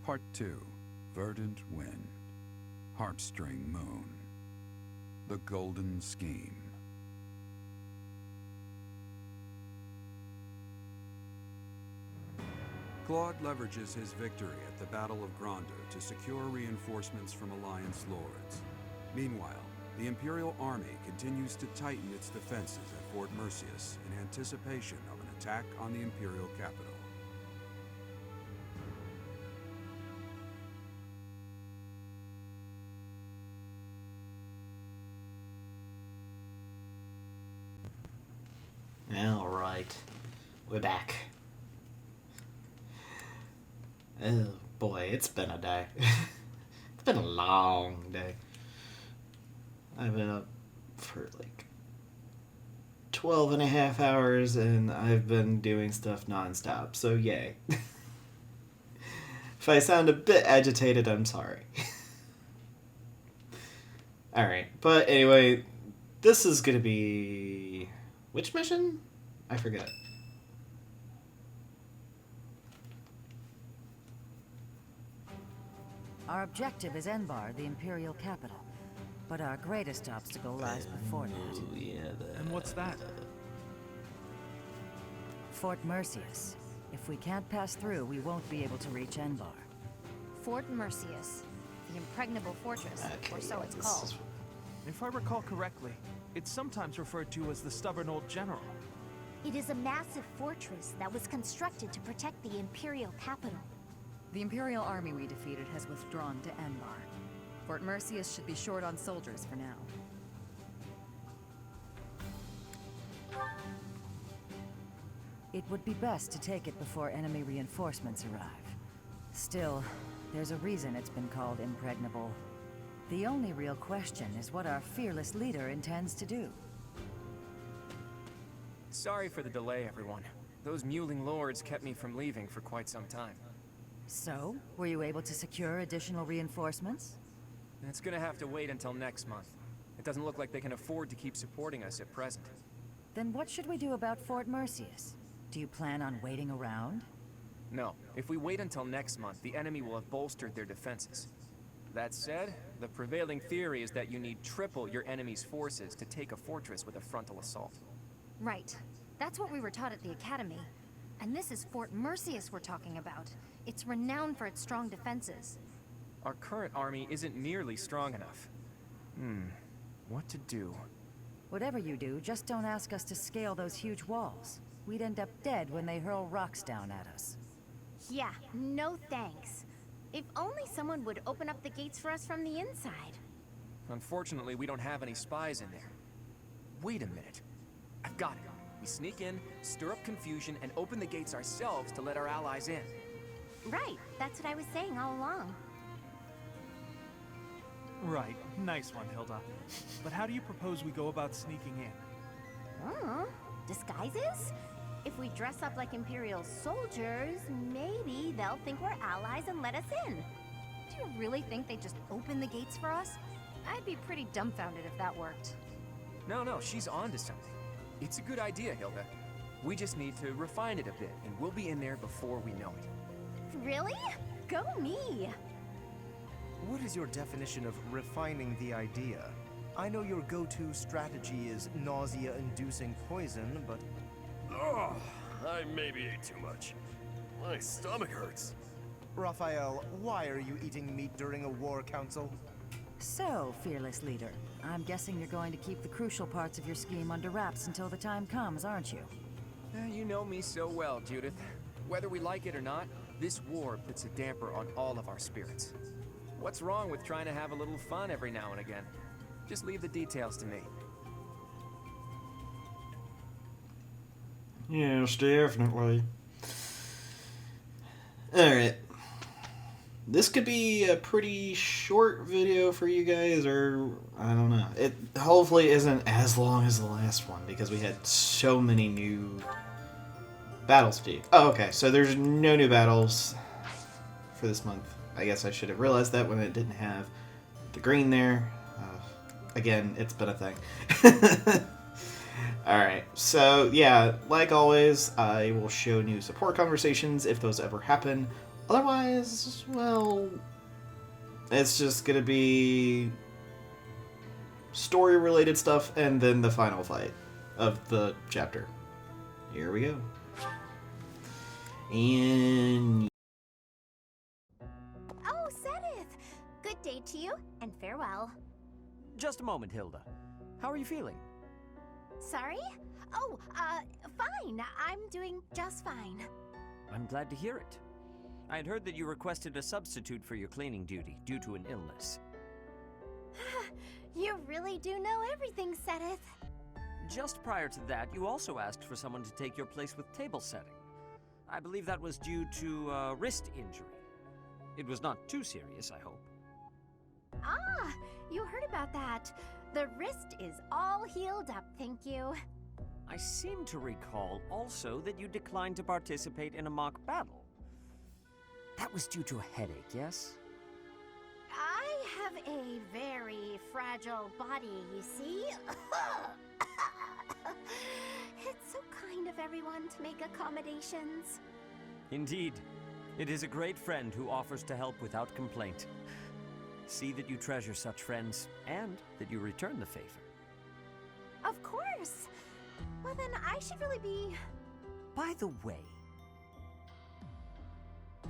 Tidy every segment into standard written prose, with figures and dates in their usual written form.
Part 2. Verdant Wind. Heartstring Moon. The Golden Scheme. Claude leverages his victory at the Battle of Granda to secure reinforcements from Alliance lords. Meanwhile, the Imperial Army continues to tighten its defenses at Fort Mercius in anticipation of an attack on the Imperial capital. Alright, we're back. Oh boy, it's been a day. It's been a long day. I've been up for like 12 and a half hours and I've been doing stuff nonstop, so yay. If I sound a bit agitated, I'm sorry. Alright, but anyway, this is gonna be... which mission? I forget. Our objective is Enbar, the Imperial capital. But our greatest obstacle lies before that. Yeah, And what's that? Fort Mercius. If we can't pass through, we won't be able to reach Enbar. Fort Mercius, the impregnable fortress, Okay, or so it's this called. is- If I recall correctly, it's sometimes referred to as the Stubborn Old General. It is a massive fortress that was constructed to protect the Imperial capital. The Imperial army we defeated has withdrawn to Enbar. Fort Mercius should be short on soldiers for now. It would be best to take it before enemy reinforcements arrive. Still, there's a reason it's been called impregnable. The only real question is what our fearless leader intends to do. Sorry for the delay, everyone. Those mewling lords kept me from leaving for quite some time. So, were you able to secure additional reinforcements? It's gonna have to wait until next month. It doesn't look like they can afford to keep supporting us at present. Then what should we do about Fort Mercius? Do you plan on waiting around? No, if we wait until next month, the enemy will have bolstered their defenses. That said, the prevailing theory is that you need triple your enemy's forces to take a fortress with a frontal assault. Right. That's what we were taught at the Academy. And this is Fort Mercius we're talking about. It's renowned for its strong defenses. Our current army isn't nearly strong enough. What to do? Whatever you do, just don't ask us to scale those huge walls. We'd end up dead when they hurl rocks down at us. Yeah, no thanks. If only someone would open up the gates for us from the inside. Unfortunately, we don't have any spies in there. Wait a minute. I've got it. We sneak in, stir up confusion, and open the gates ourselves to let our allies in. Right, that's what I was saying all along. Right, nice one, Hilda. But how do you propose we go about sneaking in? Oh, disguises? If we dress up like Imperial soldiers, maybe they'll think we're allies and let us in. Do you really think they'd just open the gates for us? I'd be pretty dumbfounded if that worked. No, she's on to something. It's a good idea, Hilda. We just need to refine it a bit, and we'll be in there before we know it. Really? Go me! What is your definition of refining the idea? I know your go-to strategy is nausea-inducing poison, but... Oh, I maybe ate too much. My stomach hurts. Raphael, why are you eating meat during a war council? So, fearless leader, I'm guessing you're going to keep the crucial parts of your scheme under wraps until the time comes, aren't you? You know me so well, Judith. Whether we like it or not, this war puts a damper on all of our spirits. What's wrong with trying to have a little fun every now and again? Just leave the details to me. Yes, definitely. Alright. This could be a pretty short video for you guys, or I don't know. It hopefully isn't as long as the last one, because we had so many new battles to do. Oh, okay, so there's no new battles for this month. I guess I should have realized that when it didn't have the green there. Again, it's been a thing. Alright, so yeah, like always, I will show new support conversations if those ever happen. Otherwise, well, it's just gonna be story-related stuff and then the final fight of the chapter. Here we go. And Oh, Sedith! Good day to you, and farewell. Just a moment, Hilda. How are you feeling? Sorry? Oh, fine. I'm doing just fine. I'm glad to hear it. I had heard that you requested a substitute for your cleaning duty due to an illness. You really do know everything, Sedith. Just prior to that, you also asked for someone to take your place with table setting. I believe that was due to a wrist injury. It was not too serious, I hope. Ah, you heard about that. The wrist is all healed up, thank you. I seem to recall also that you declined to participate in a mock battle. That was due to a headache, yes? I have a very fragile body, you see. It's so kind of everyone to make accommodations. Indeed. It is a great friend who offers to help without complaint. See that you treasure such friends, and that you return the favor. Of course. Well, then I should really be... By the way...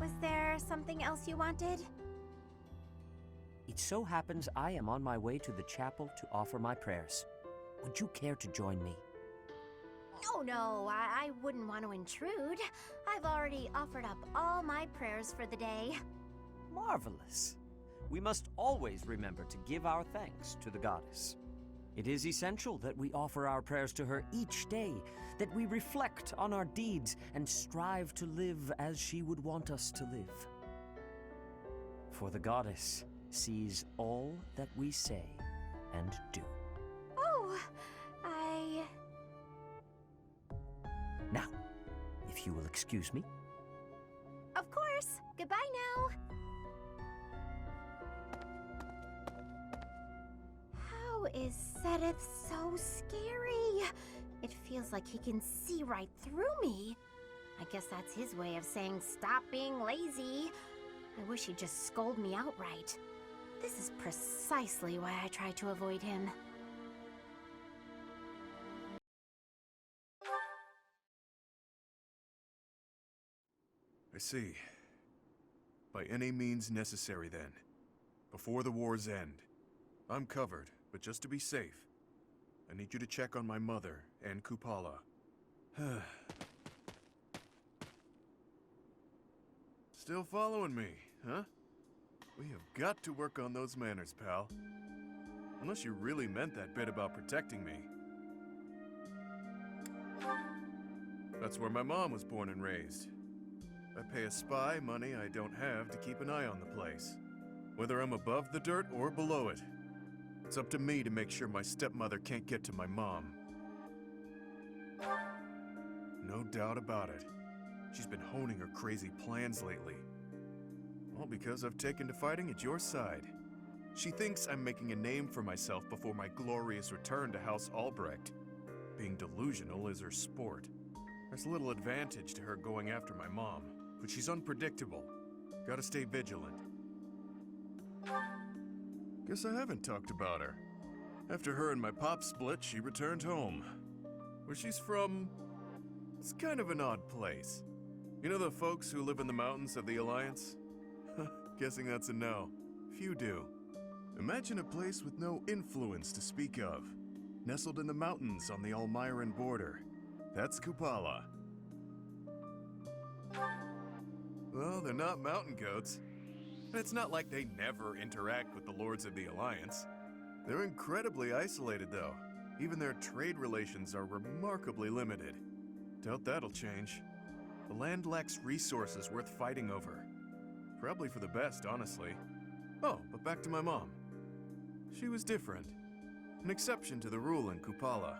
Was there something else you wanted? It so happens I am on my way to the chapel to offer my prayers. Would you care to join me? Oh, no, I wouldn't want to intrude. I've already offered up all my prayers for the day. Marvelous. We must always remember to give our thanks to the goddess. It is essential that we offer our prayers to her each day, that we reflect on our deeds and strive to live as she would want us to live. For the goddess sees all that we say and do. Oh, Now, if you will excuse me. Of course. Goodbye now. How is Sedith so scary? It feels like he can see right through me. I guess that's his way of saying stop being lazy. I wish he'd just scold me outright. This is precisely why I try to avoid him. I see. By any means necessary, then. Before the war's end. I'm covered, but just to be safe, I need you to check on my mother and Kupala. Still following me, huh? We have got to work on those manners, pal. Unless you really meant that bit about protecting me. That's where my mom was born and raised. I pay a spy money I don't have to keep an eye on the place. Whether I'm above the dirt or below it. It's up to me to make sure my stepmother can't get to my mom. No doubt about it. She's been honing her crazy plans lately. All because I've taken to fighting at your side. She thinks I'm making a name for myself before my glorious return to House Albrecht. Being delusional is her sport. There's little advantage to her going after my mom, but she's unpredictable. Gotta stay vigilant. Guess I haven't talked about her. After her and my pop split, she returned home. Where she's from, it's kind of an odd place. You know the folks who live in the mountains of the Alliance? Guessing that's a no. Few do. Imagine a place with no influence to speak of. Nestled in the mountains on the Almyran border. That's Kupala. Well, they're not mountain goats. And it's not like they never interact with the Lords of the Alliance. They're incredibly isolated, though. Even their trade relations are remarkably limited. Doubt that'll change. The land lacks resources worth fighting over. Probably for the best, honestly. Oh, but back to my mom. She was different. An exception to the rule in Kupala.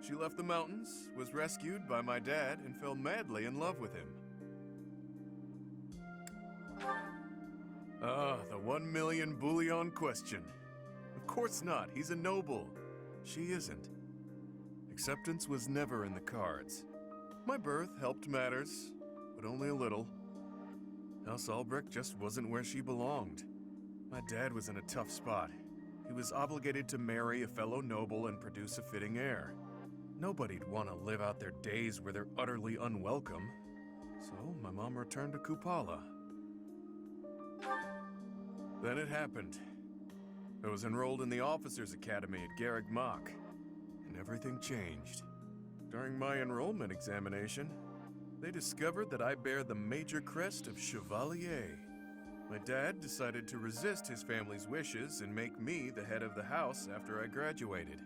She left the mountains, was rescued by my dad, and fell madly in love with him. Ah, the 1 million bullion question. Of course not, he's a noble. She isn't. Acceptance was never in the cards. My birth helped matters, but only a little. House Albrecht just wasn't where she belonged. My dad was in a tough spot. He was obligated to marry a fellow noble and produce a fitting heir. Nobody'd want to live out their days where they're utterly unwelcome. So my mom returned to Kupala. Then it happened. I was enrolled in the Officers' Academy at Garrick Mach, and everything changed. During my enrollment examination, they discovered that I bear the major crest of Chevalier. My dad decided to resist his family's wishes and make me the head of the house after I graduated.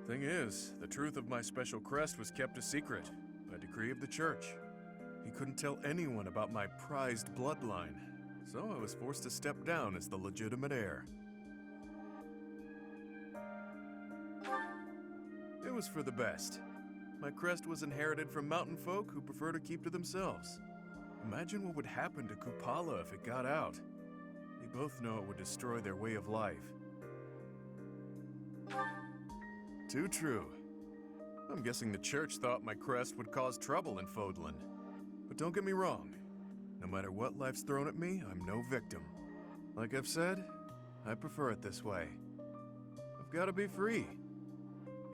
Thing is, the truth of my special crest was kept a secret by decree of the church. He couldn't tell anyone about my prized bloodline, so I was forced to step down as the legitimate heir. It was for the best. My crest was inherited from mountain folk who prefer to keep to themselves. Imagine what would happen to Kupala if it got out. They both know it would destroy their way of life. Too true. I'm guessing the church thought my crest would cause trouble in Fodlan. But don't get me wrong. No matter what life's thrown at me, I'm no victim. Like I've said, I prefer it this way. I've got to be free.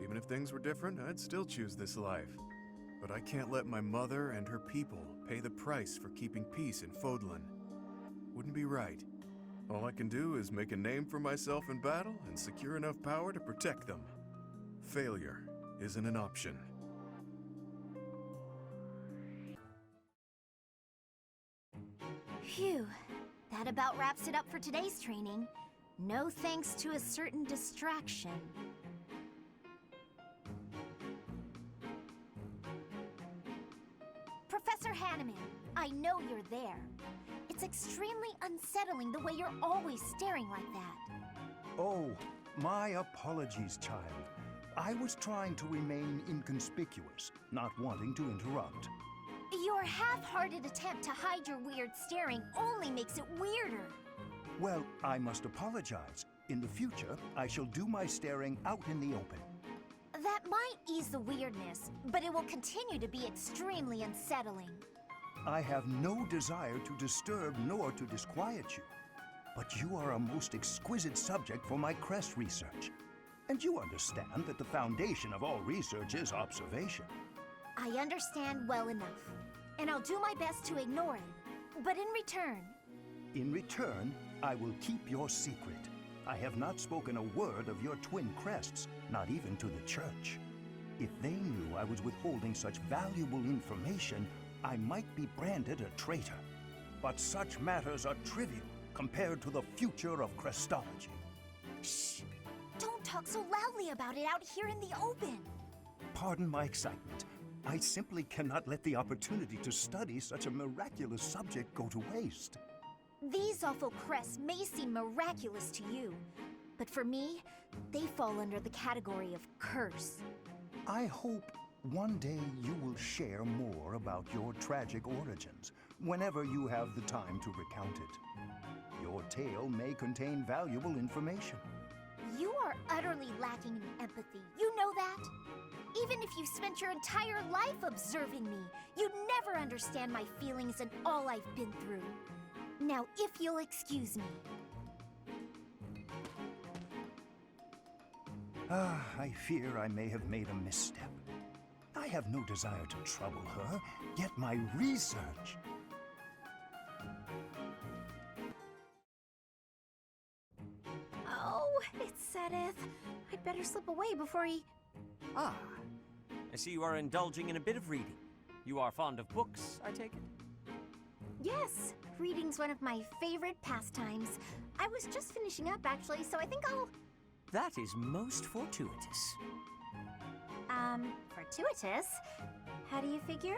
Even if things were different, I'd still choose this life. But I can't let my mother and her people pay the price for keeping peace in Fodlan. Wouldn't be right. All I can do is make a name for myself in battle and secure enough power to protect them. Failure isn't an option. Phew. That about wraps it up for today's training. No thanks to a certain distraction. Professor Hanneman, I know you're there. It's extremely unsettling the way you're always staring like that. Oh, my apologies, child. I was trying to remain inconspicuous, not wanting to interrupt. Your half-hearted attempt to hide your weird staring only makes it weirder. Well, I must apologize. In the future, I shall do my staring out in the open. That might ease the weirdness, but it will continue to be extremely unsettling. I have no desire to disturb nor to disquiet you. But you are a most exquisite subject for my crest research. And you understand that the foundation of all research is observation. I understand well enough, and I'll do my best to ignore it. But in return, I will keep your secret. I have not spoken a word of your twin crests, not even to the church. If they knew I was withholding such valuable information, I might be branded a traitor. But such matters are trivial compared to the future of crestology. Shh! Don't talk so loudly about it out here in the open. Pardon my excitement. I simply cannot let the opportunity to study such a miraculous subject go to waste. These awful crests may seem miraculous to you, but for me, they fall under the category of curse. I hope one day you will share more about your tragic origins, whenever you have the time to recount it. Your tale may contain valuable information. You are utterly lacking in empathy, you know that? Even if you spent your entire life observing me, you'd never understand my feelings and all I've been through. Now, if you'll excuse me. I fear I may have made a misstep. I have no desire to trouble her, yet my research... Oh, it's Sedith. I'd better slip away before he... Ah, I see you are indulging in a bit of reading. You are fond of books, I take it? Yes, reading's one of my favorite pastimes. I was just finishing up, actually, so I think I'll... That is most fortuitous. Fortuitous? How do you figure?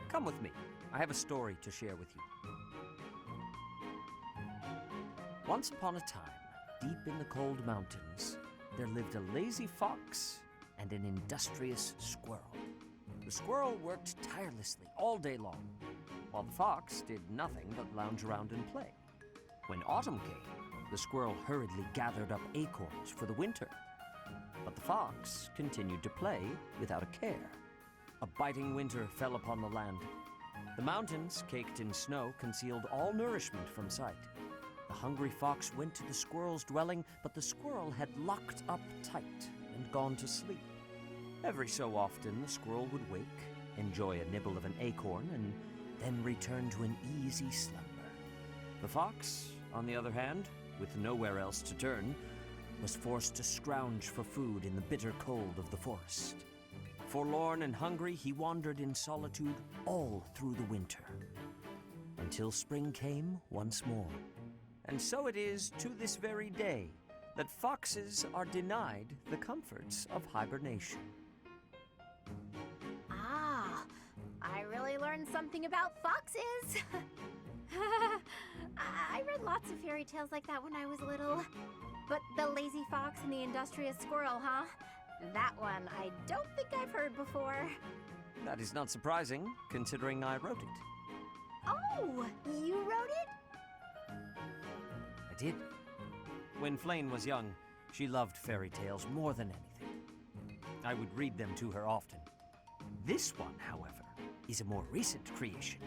Come with me. I have a story to share with you. Once upon a time, deep in the cold mountains, there lived a lazy fox and an industrious squirrel. The squirrel worked tirelessly all day long, while the fox did nothing but lounge around and play. When autumn came, the squirrel hurriedly gathered up acorns for the winter. But the fox continued to play without a care. A biting winter fell upon the land. The mountains, caked in snow, concealed all nourishment from sight. The hungry fox went to the squirrel's dwelling, but the squirrel had locked up tight and gone to sleep. Every so often, the squirrel would wake, enjoy a nibble of an acorn, and then return to an easy slumber. The fox, on the other hand, with nowhere else to turn, was forced to scrounge for food in the bitter cold of the forest. Forlorn and hungry, he wandered in solitude all through the winter, until spring came once more. And so it is to this very day that foxes are denied the comforts of hibernation. Ah, I really learned something about foxes. I read lots of fairy tales like that when I was little. But the lazy fox and the industrious squirrel, huh? That one I don't think I've heard before. That is not surprising, considering I wrote it. Oh, you wrote it? I did. When Flane was young, she loved fairy tales more than anything. I would read them to her often. This one, however, is a more recent creation.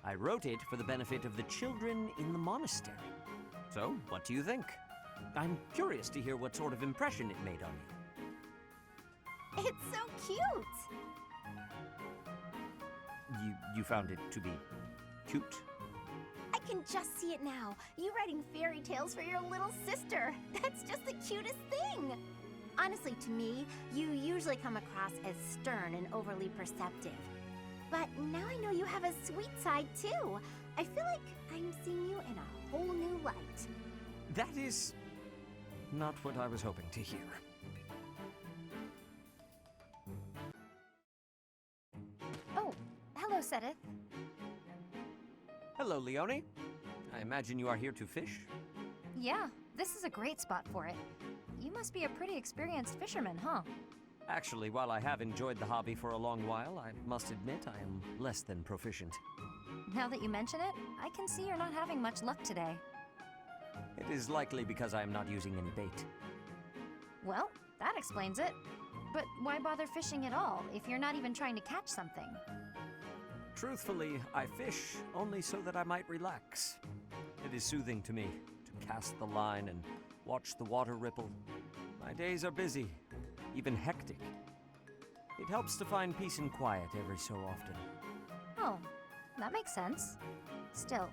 I wrote it for the benefit of the children in the monastery. So, what do you think? I'm curious to hear what sort of impression it made on you. It's so cute! You found it to be cute? I can just see it now. You writing fairy tales for your little sister. That's just the cutest thing. Honestly, to me, you usually come across as stern and overly perceptive. But now I know you have a sweet side, too. I feel like I'm seeing you in a whole new light. That is not what I was hoping to hear. Oh, hello, Sedith. Hello, Leone. I imagine you are here to fish? Yeah, this is a great spot for it. You must be a pretty experienced fisherman, huh? Actually, while I have enjoyed the hobby for a long while, I must admit I am less than proficient. Now that you mention it, I can see you're not having much luck today. It is likely because I am not using any bait. Well, that explains it. But why bother fishing at all if you're not even trying to catch something? Truthfully, I fish only so that I might relax. It is soothing to me to cast the line and watch the water ripple. My days are busy, even hectic. It helps to find peace and quiet every so often. Oh, that makes sense. Still,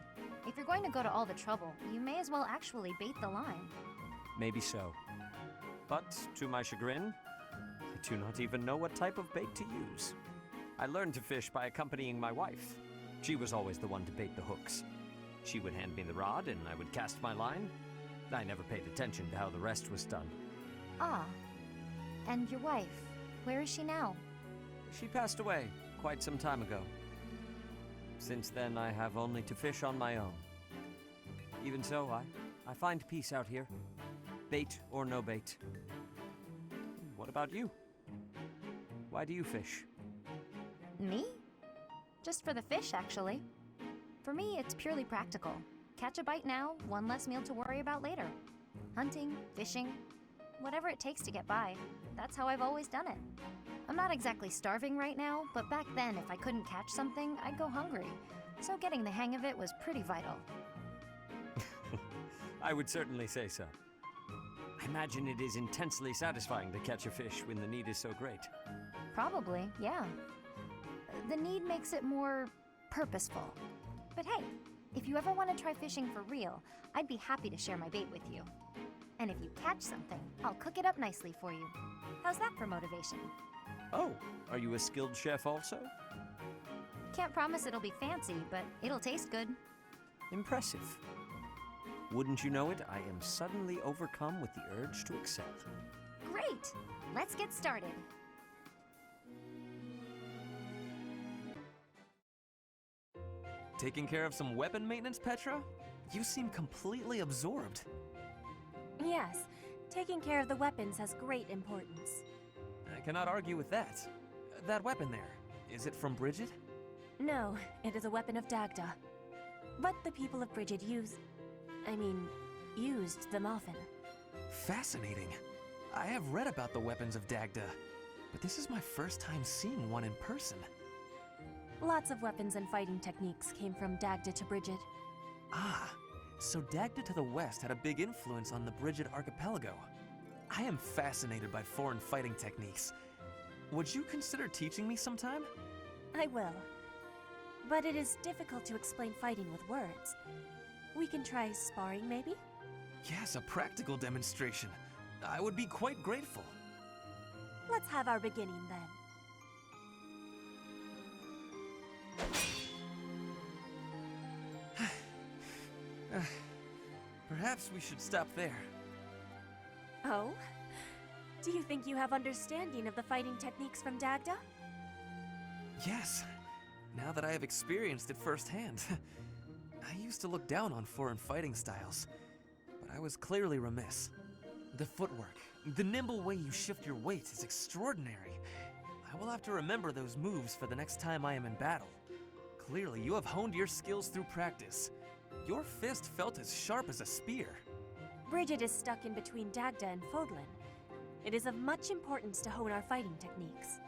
if you're going to go to all the trouble, you may as well actually bait the line. Maybe so. But, to my chagrin, I do not even know what type of bait to use. I learned to fish by accompanying my wife. She was always the one to bait the hooks. She would hand me the rod and I would cast my line. I never paid attention to how the rest was done. Ah. And your wife, where is she now? She passed away quite some time ago. Since then, I have only to fish on my own. Even so, I find peace out here. Bait or no bait. What about you? Why do you fish? Me? Just for the fish, actually. For me, it's purely practical. Catch a bite now, one less meal to worry about later. Hunting, fishing, whatever it takes to get by. That's how I've always done it. I'm not exactly starving right now, but back then if I couldn't catch something, I'd go hungry. So getting the hang of it was pretty vital. I would certainly say so. I imagine it is intensely satisfying to catch a fish when the need is so great. Probably, yeah. The need makes it more purposeful. But hey, if you ever want to try fishing for real, I'd be happy to share my bait with you. And if you catch something, I'll cook it up nicely for you. How's that for motivation? Oh, are you a skilled chef also? Can't promise it'll be fancy, but it'll taste good. Impressive. Wouldn't you know it, I am suddenly overcome with the urge to excel. Great! Let's get started. Taking care of some weapon maintenance, Petra? You seem completely absorbed. Yes, taking care of the weapons has great importance. I cannot argue with that. That weapon there, is it from Bridget? No, it is a weapon of Dagda. But the people of Bridget used them often. Fascinating. I have read about the weapons of Dagda, but this is my first time seeing one in person. Lots of weapons and fighting techniques came from Dagda to Bridget. Ah, so Dagda to the west had a big influence on the Bridget archipelago. I am fascinated by foreign fighting techniques. Would you consider teaching me sometime? I will. But it is difficult to explain fighting with words. We can try sparring, maybe? Yes, a practical demonstration. I would be quite grateful. Let's have our beginning then. Perhaps we should stop there. Oh? Do you think you have understanding of the fighting techniques from Dagda? Yes, now that I have experienced it firsthand. I used to look down on foreign fighting styles, but I was clearly remiss. The footwork, the nimble way you shift your weight is extraordinary. I will have to remember those moves for the next time I am in battle. Clearly, you have honed your skills through practice. Your fist felt as sharp as a spear. Bridget is stuck in between Dagda and Fodlan. It is of much importance to hone our fighting techniques.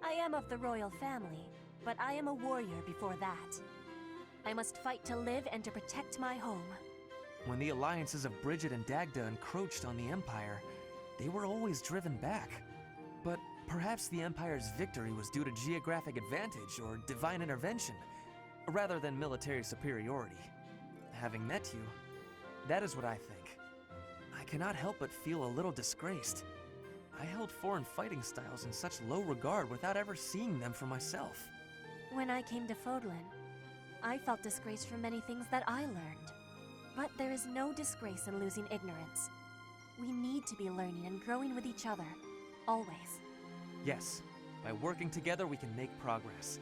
I am of the royal family, but I am a warrior before that. I must fight to live and to protect my home. When the alliances of Bridget and Dagda encroached on the Empire, they were always driven back. But perhaps the Empire's victory was due to geographic advantage or divine intervention, rather than military superiority. Having met you, that is what I think. I cannot help but feel a little disgraced. I held foreign fighting styles in such low regard without ever seeing them for myself. When I came to Fodlan, I felt disgraced for many things that I learned. But there is no disgrace in losing ignorance. We need to be learning and growing with each other, always. Yes, by working together we can make progress.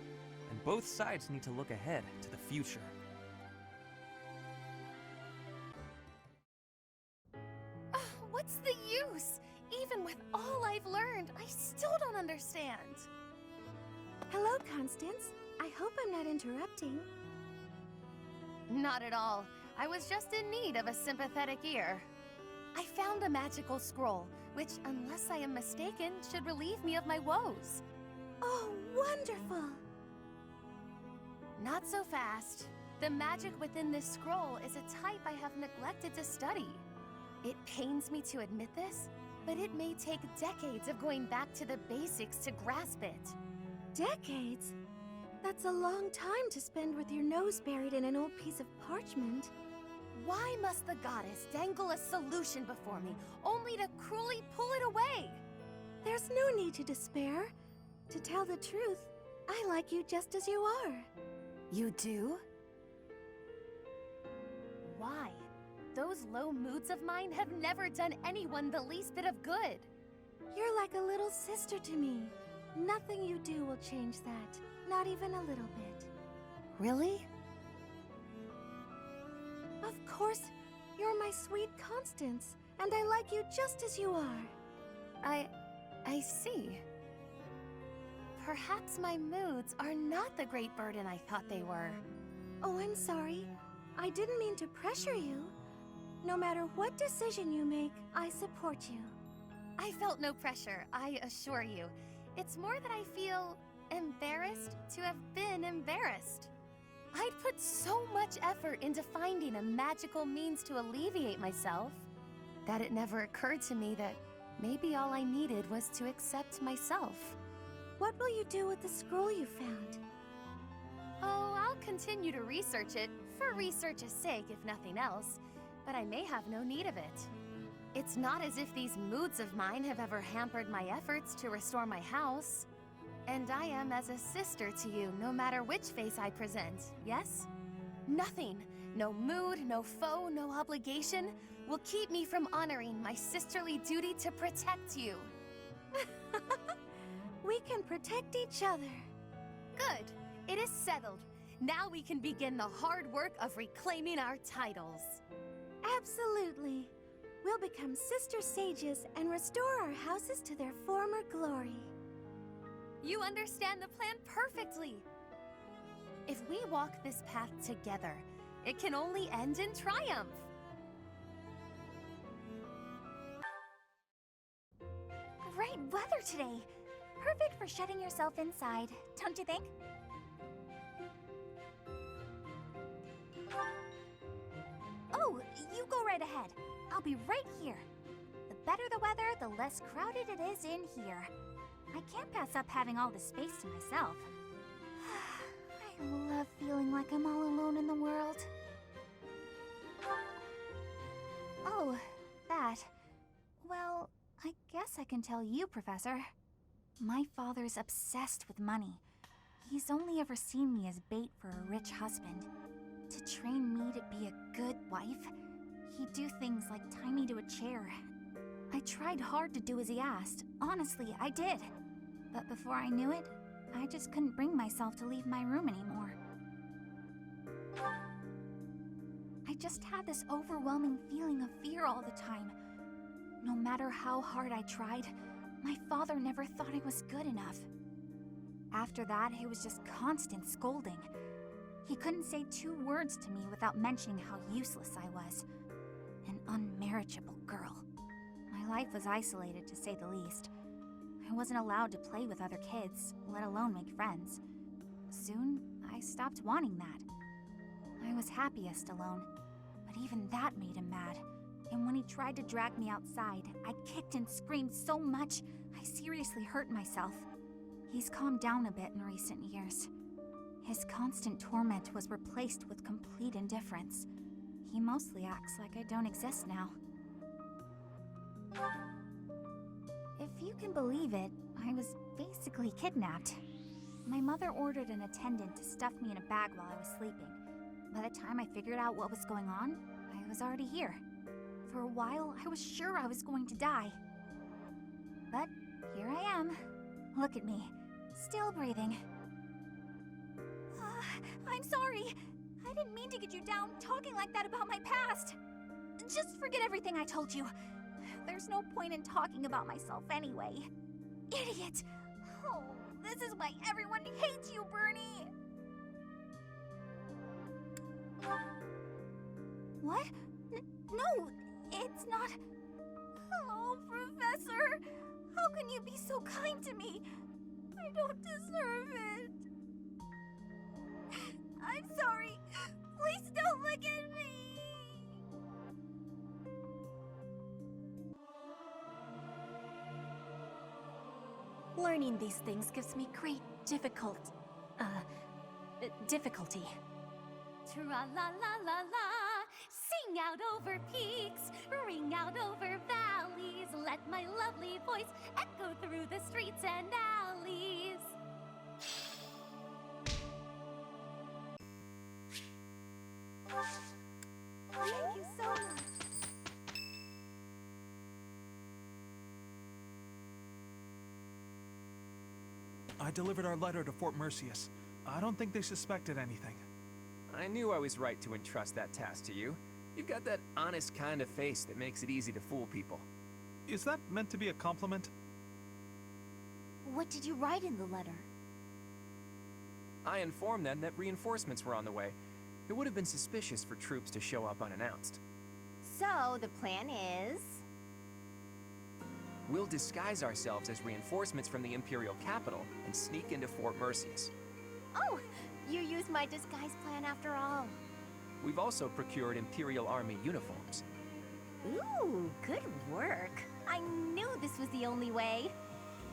And both sides need to look ahead to the future. What's the use? Even with all I've learned, I still don't understand. Hello, Constance. I hope I'm not interrupting. Not at all. I was just in need of a sympathetic ear. I found a magical scroll, which, unless I am mistaken, should relieve me of my woes. Oh, wonderful! Not so fast. The magic within this scroll is a type I have neglected to study. It pains me to admit this, but it may take decades of going back to the basics to grasp it. Decades? That's a long time to spend with your nose buried in an old piece of parchment. Why must the goddess dangle a solution before me, only to cruelly pull it away? There's no need to despair. To tell the truth, I like you just as you are. You do? Why? Those low moods of mine have never done anyone the least bit of good. You're like a little sister to me. Nothing you do will change that. Not even a little bit. Really? Of course, you're my sweet Constance, and I like you just as you are. I see. Perhaps my moods are not the great burden I thought they were. Oh, I'm sorry. I didn't mean to pressure you. No matter what decision you make, I support you. I felt no pressure, I assure you. It's more that I feel embarrassed to have been embarrassed. I'd put so much effort into finding a magical means to alleviate myself that it never occurred to me that maybe all I needed was to accept myself. What will you do with the scroll you found? Oh, I'll continue to research it, for research's sake if nothing else, but I may have no need of it. It's not as if these moods of mine have ever hampered my efforts to restore my house. And I am as a sister to you, no matter which face I present, yes? Nothing, no mood, no foe, no obligation, will keep me from honoring my sisterly duty to protect you. We can protect each other. Good, it is settled. Now we can begin the hard work of reclaiming our titles. Absolutely. We'll become sister sages and restore our houses to their former glory. You understand the plan perfectly. If we walk this path together, it can only end in triumph. Great weather today. Perfect for shutting yourself inside, don't you think? right ahead. I'll be right here. The better the weather, the less crowded it is in here. I can't pass up having all the space to myself. I love feeling like I'm all alone in the world. Oh, that. Well, I guess I can tell you, Professor. My father's obsessed with money. He's only ever seen me as bait for a rich husband. To train me to be a good wife, he'd do things like tie me to a chair. I tried hard to do as he asked. Honestly, I did. But before I knew it, I just couldn't bring myself to leave my room anymore. I just had this overwhelming feeling of fear all the time. No matter how hard I tried, my father never thought I was good enough. After that, it was just constant scolding. He couldn't say 2 words to me without mentioning how useless I was. An unmarriageable girl. My life was isolated, to say the least. I wasn't allowed to play with other kids, let alone make friends. Soon, I stopped wanting that. I was happiest alone, but even that made him mad. And when he tried to drag me outside, I kicked and screamed so much, I seriously hurt myself. He's calmed down a bit in recent years. His constant torment was replaced with complete indifference. He mostly acts like I don't exist now. If you can believe it, I was basically kidnapped. My mother ordered an attendant to stuff me in a bag while I was sleeping. By the time I figured out what was going on, I was already here. For a while, I was sure I was going to die. But here I am. Look at me, still breathing. I'm sorry. I didn't mean to get you down talking like that about my past. Just forget everything I told you. There's no point in talking about myself anyway. Idiot! Oh, this is why everyone hates you, Bernie! What? No, it's not... Oh, Professor! How can you be so kind to me? I don't deserve it. I'm sorry. Please don't look at me. Learning these things gives me great difficulty. Tra-la-la-la-la, sing out over peaks, ring out over valleys, let my lovely voice echo through the streets and alleys. Thank you so much. I delivered our letter to Fort Mercius. I don't think they suspected anything. I knew I was right to entrust that task to you. You've got that honest kind of face that makes it easy to fool people. Is that meant to be a compliment? What did you write in the letter? I informed them that reinforcements were on the way. It would have been suspicious for troops to show up unannounced. So, the plan is... We'll disguise ourselves as reinforcements from the Imperial capital and sneak into Fort Mercius. Oh, you used my disguise plan after all. We've also procured Imperial Army uniforms. Ooh, good work. I knew this was the only way.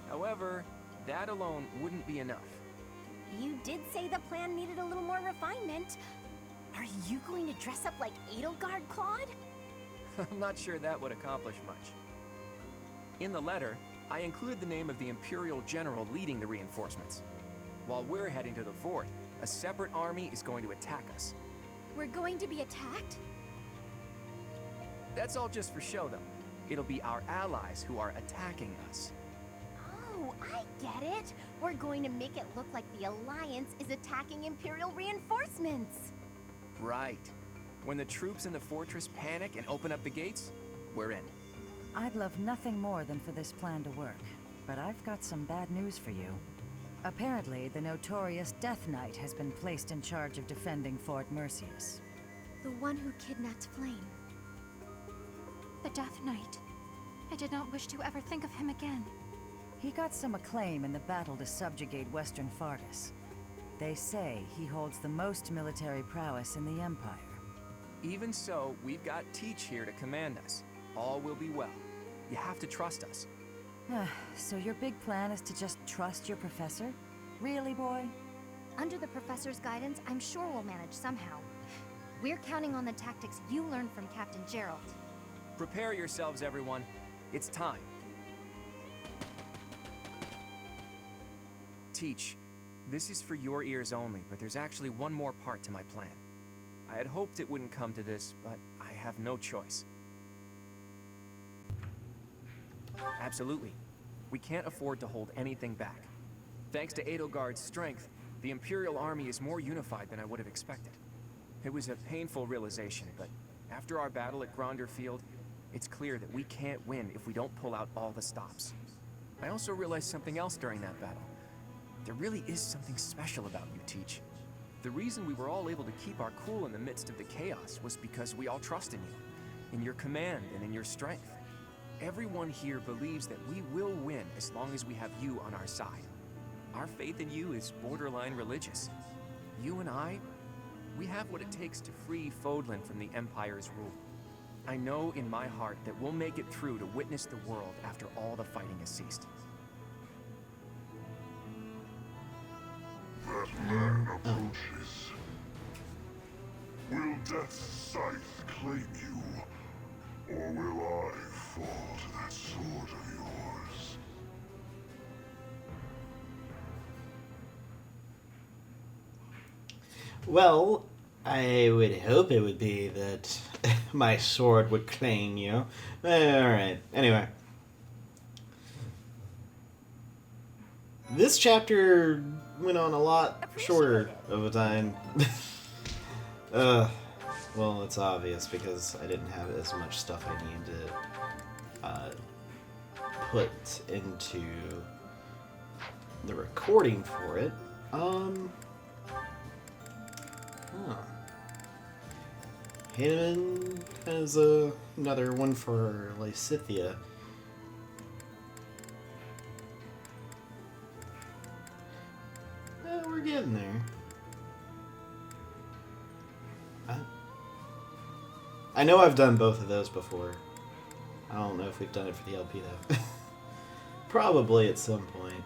However, that alone wouldn't be enough. You did say the plan needed a little more refinement. Are you going to dress up like Edelgard, Claude? I'm not sure that would accomplish much. In the letter, I include the name of the Imperial General leading the reinforcements. While we're heading to the fort, a separate army is going to attack us. We're going to be attacked? That's all just for show, though. It'll be our allies who are attacking us. Oh, I get it. We're going to make it look like the Alliance is attacking Imperial reinforcements. Right. When the troops in the fortress panic and open up the gates, we're in. I'd love nothing more than for this plan to work, but I've got some bad news for you. Apparently, the notorious Death Knight has been placed in charge of defending Fort Mercius. The one who kidnapped Flame. The Death Knight. I did not wish to ever think of him again. He got some acclaim in the battle to subjugate Western Fargus. They say he holds the most military prowess in the Empire. Even so, we've got Teach here to command us. All will be well. You have to trust us. So your big plan is to just trust your professor? Really, boy? Under the professor's guidance, I'm sure we'll manage somehow. We're counting on the tactics you learned from Captain Gerald. Prepare yourselves, everyone. It's time. Teach, this is for your ears only, but there's actually one more part to my plan. I had hoped it wouldn't come to this, but I have no choice. Absolutely. We can't afford to hold anything back. Thanks to Edelgard's strength, the Imperial Army is more unified than I would have expected. It was a painful realization, but after our battle at Gronder Field, it's clear that we can't win if we don't pull out all the stops. I also realized something else during that battle. There really is something special about you, Teach. The reason we were all able to keep our cool in the midst of the chaos was because we all trust in you, in your command and in your strength. Everyone here believes that we will win as long as we have you on our side. Our faith in you is borderline religious. You and I, we have what it takes to free Fodlan from the Empire's rule. I know in my heart that we'll make it through to witness the world after all the fighting has ceased. That man approaches. Will Death's scythe claim you, or will I fall to that sword of yours? Well, I would hope it would be that my sword would claim you. Alright, anyway. This chapter went on a lot shorter of a time. Well, it's obvious because I didn't have as much stuff I needed to put into the recording for it. Haman has another one for Lysithea. We're getting there. I know I've done both of those before. I don't know if we've done it for the LP though. Probably at some point.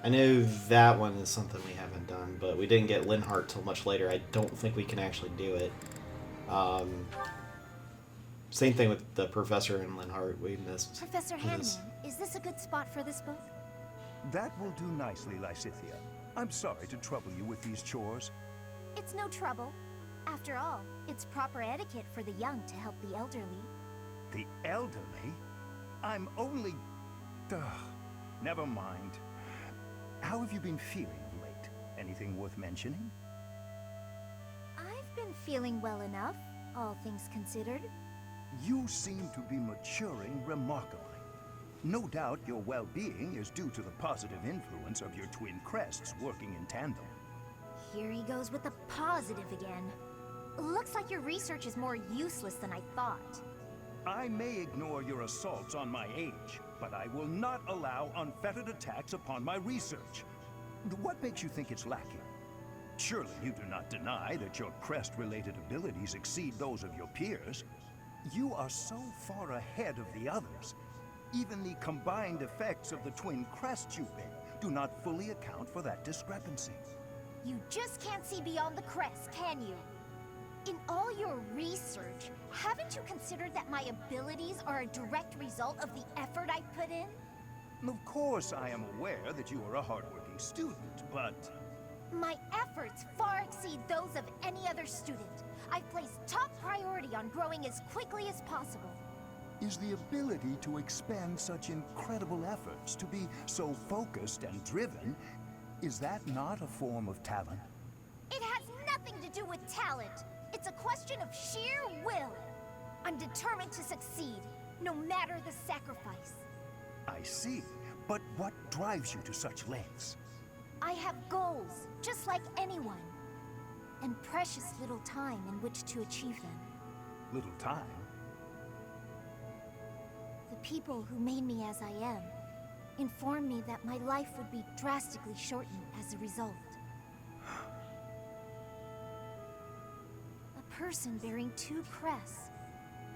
I know that one is something we haven't done, but we didn't get Linhart till much later. I don't think we can actually do it. Same thing with the Professor and Linhart. We missed. Professor Hanman, is this a good spot for this book? That will do nicely, Lysithea. I'm sorry to trouble you with these chores. It's no trouble. After all, it's proper etiquette for the young to help the elderly. The elderly? I'm only... never mind. How have you been feeling of late? Anything worth mentioning? I've been feeling well enough, all things considered. You seem to be maturing remarkably. No doubt your well-being is due to the positive influence of your twin crests working in tandem. Here he goes with the positive again. Looks like your research is more useless than I thought. I may ignore your assaults on my age, but I will not allow unfettered attacks upon my research. What makes you think it's lacking? Surely you do not deny that your crest-related abilities exceed those of your peers. You are so far ahead of the others. Even the combined effects of the twin crests you bear do not fully account for that discrepancy. You just can't see beyond the crest, can you? In all your research, haven't you considered that my abilities are a direct result of the effort I put in? Of course I am aware that you are a hardworking student, but... My efforts far exceed those of any other student. I've placed top priority on growing as quickly as possible. Is the ability to expend such incredible efforts, to be so focused and driven, is that not a form of talent? It has nothing to do with talent. It's a question of sheer will. I'm determined to succeed, no matter the sacrifice. I see, but what drives you to such lengths? I have goals, just like anyone. And precious little time in which to achieve them. Little time? The people who made me as I am informed me that my life would be drastically shortened as a result. person bearing two crests,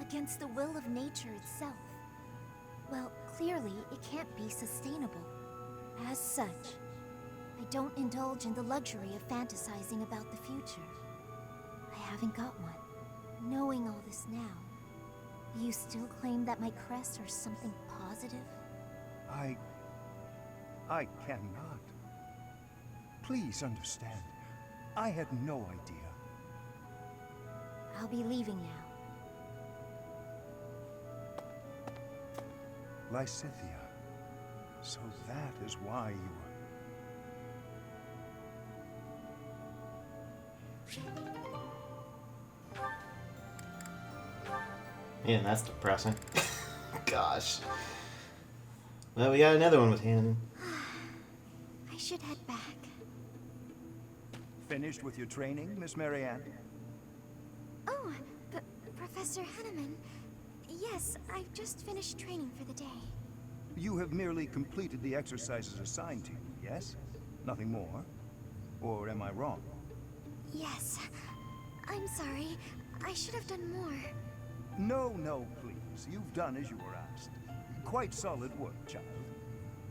against the will of nature itself. Well, clearly it can't be sustainable. As such, I don't indulge in the luxury of fantasizing about the future. I haven't got one. Knowing all this now, do you still claim that my crests are something positive? I cannot. Please understand. I had no idea. I'll be leaving now. Lysithea. So that is why you were... Man, that's depressing. Gosh. Well, we got another one with Hannon. I should head back. Finished with your training, Miss Marianne? Oh, Professor Hanneman. Yes, I've just finished training for the day. You have merely completed the exercises assigned to you, yes? Nothing more? Or am I wrong? Yes. I'm sorry. I should have done more. No, please. You've done as you were asked. Quite solid work, child.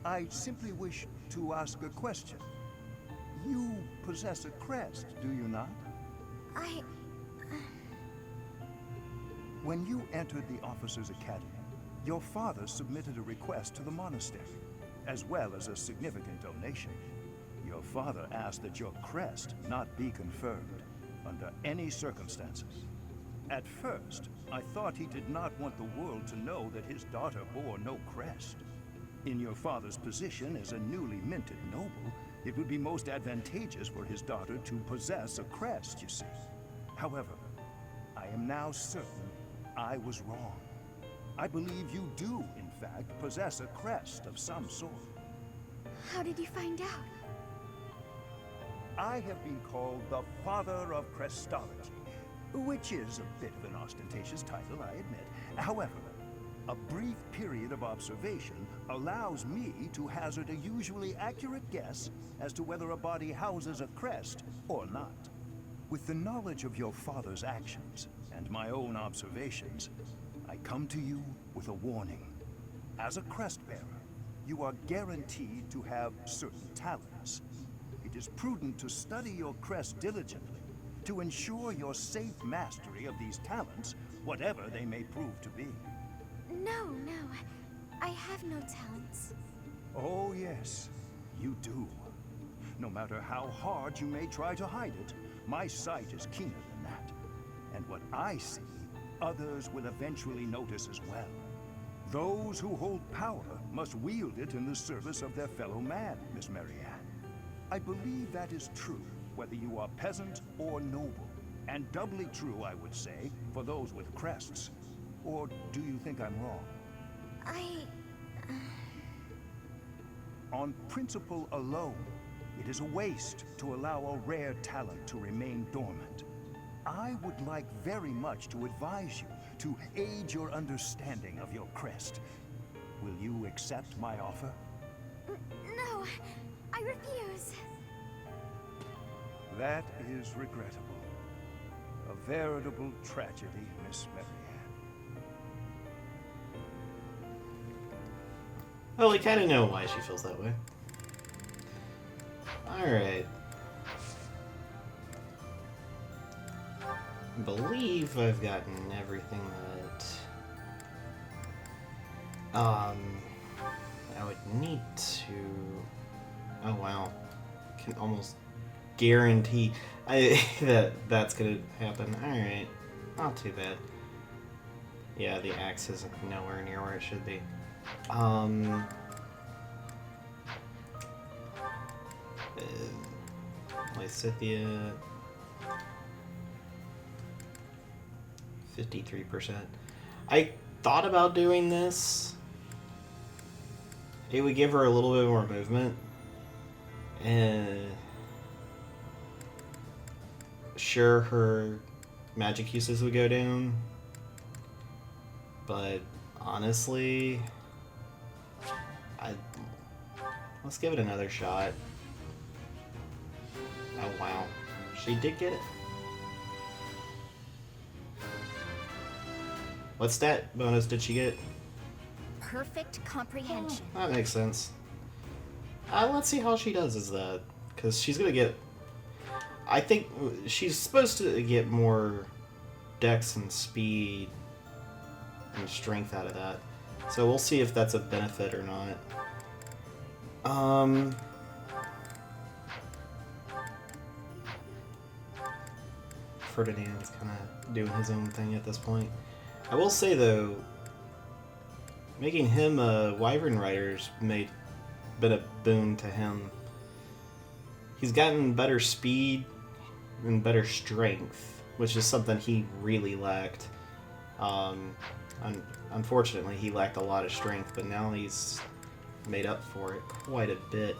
I simply wish to ask a question. You possess a crest, do you not? When you entered the Officers' Academy, your father submitted a request to the monastery, as well as a significant donation. Your father asked that your crest not be confirmed, under any circumstances. At first, I thought he did not want the world to know that his daughter bore no crest. In your father's position as a newly minted noble, it would be most advantageous for his daughter to possess a crest, you see. However, I am now certain I was wrong. I believe you do, in fact, possess a crest of some sort. How did you find out? I have been called the Father of Crestology, which is a bit of an ostentatious title, I admit. However, a brief period of observation allows me to hazard a usually accurate guess as to whether a body houses a crest or not. With the knowledge of your father's actions and my own observations, I come to you with a warning. As a crest bearer, you are guaranteed to have certain talents. It is prudent to study your crest diligently to ensure your safe mastery of these talents, whatever they may prove to be. No. I have no talents. Oh yes, you do. No matter how hard you may try to hide it, my sight is keener than that. And what I see, others will eventually notice as well. Those who hold power must wield it in the service of their fellow man, Miss Marianne. I believe that is true, whether you are peasant or noble. And doubly true, I would say, for those with crests. Or do you think I'm wrong? On principle alone, it is a waste to allow a rare talent to remain dormant. I would like very much to advise you to aid your understanding of your crest. Will you accept my offer? No, I refuse. That is regrettable. A veritable tragedy, Miss Marianne. Well, we kind of know why she feels that way. Alright. I believe I've gotten everything that I would need to. Oh wow, can almost guarantee that that's gonna happen. All right, not too bad. Yeah, the axe is nowhere near where it should be. Lysithea, 53%. I thought about doing this. It would give her a little bit more movement. And sure, her magic uses would go down. But honestly, let's give it another shot. Oh wow, she did get it. What stat bonus did she get? Perfect comprehension. That makes sense. Let's see how she does as that. Because she's going to get... I think she's supposed to get more dex and speed and strength out of that. So we'll see if that's a benefit or not. Ferdinand's kind of doing his own thing at this point. I will say though, making him a Wyvern Rider's been a boon to him. He's gotten better speed and better strength, which is something he really lacked. Unfortunately, he lacked a lot of strength, but now he's made up for it quite a bit.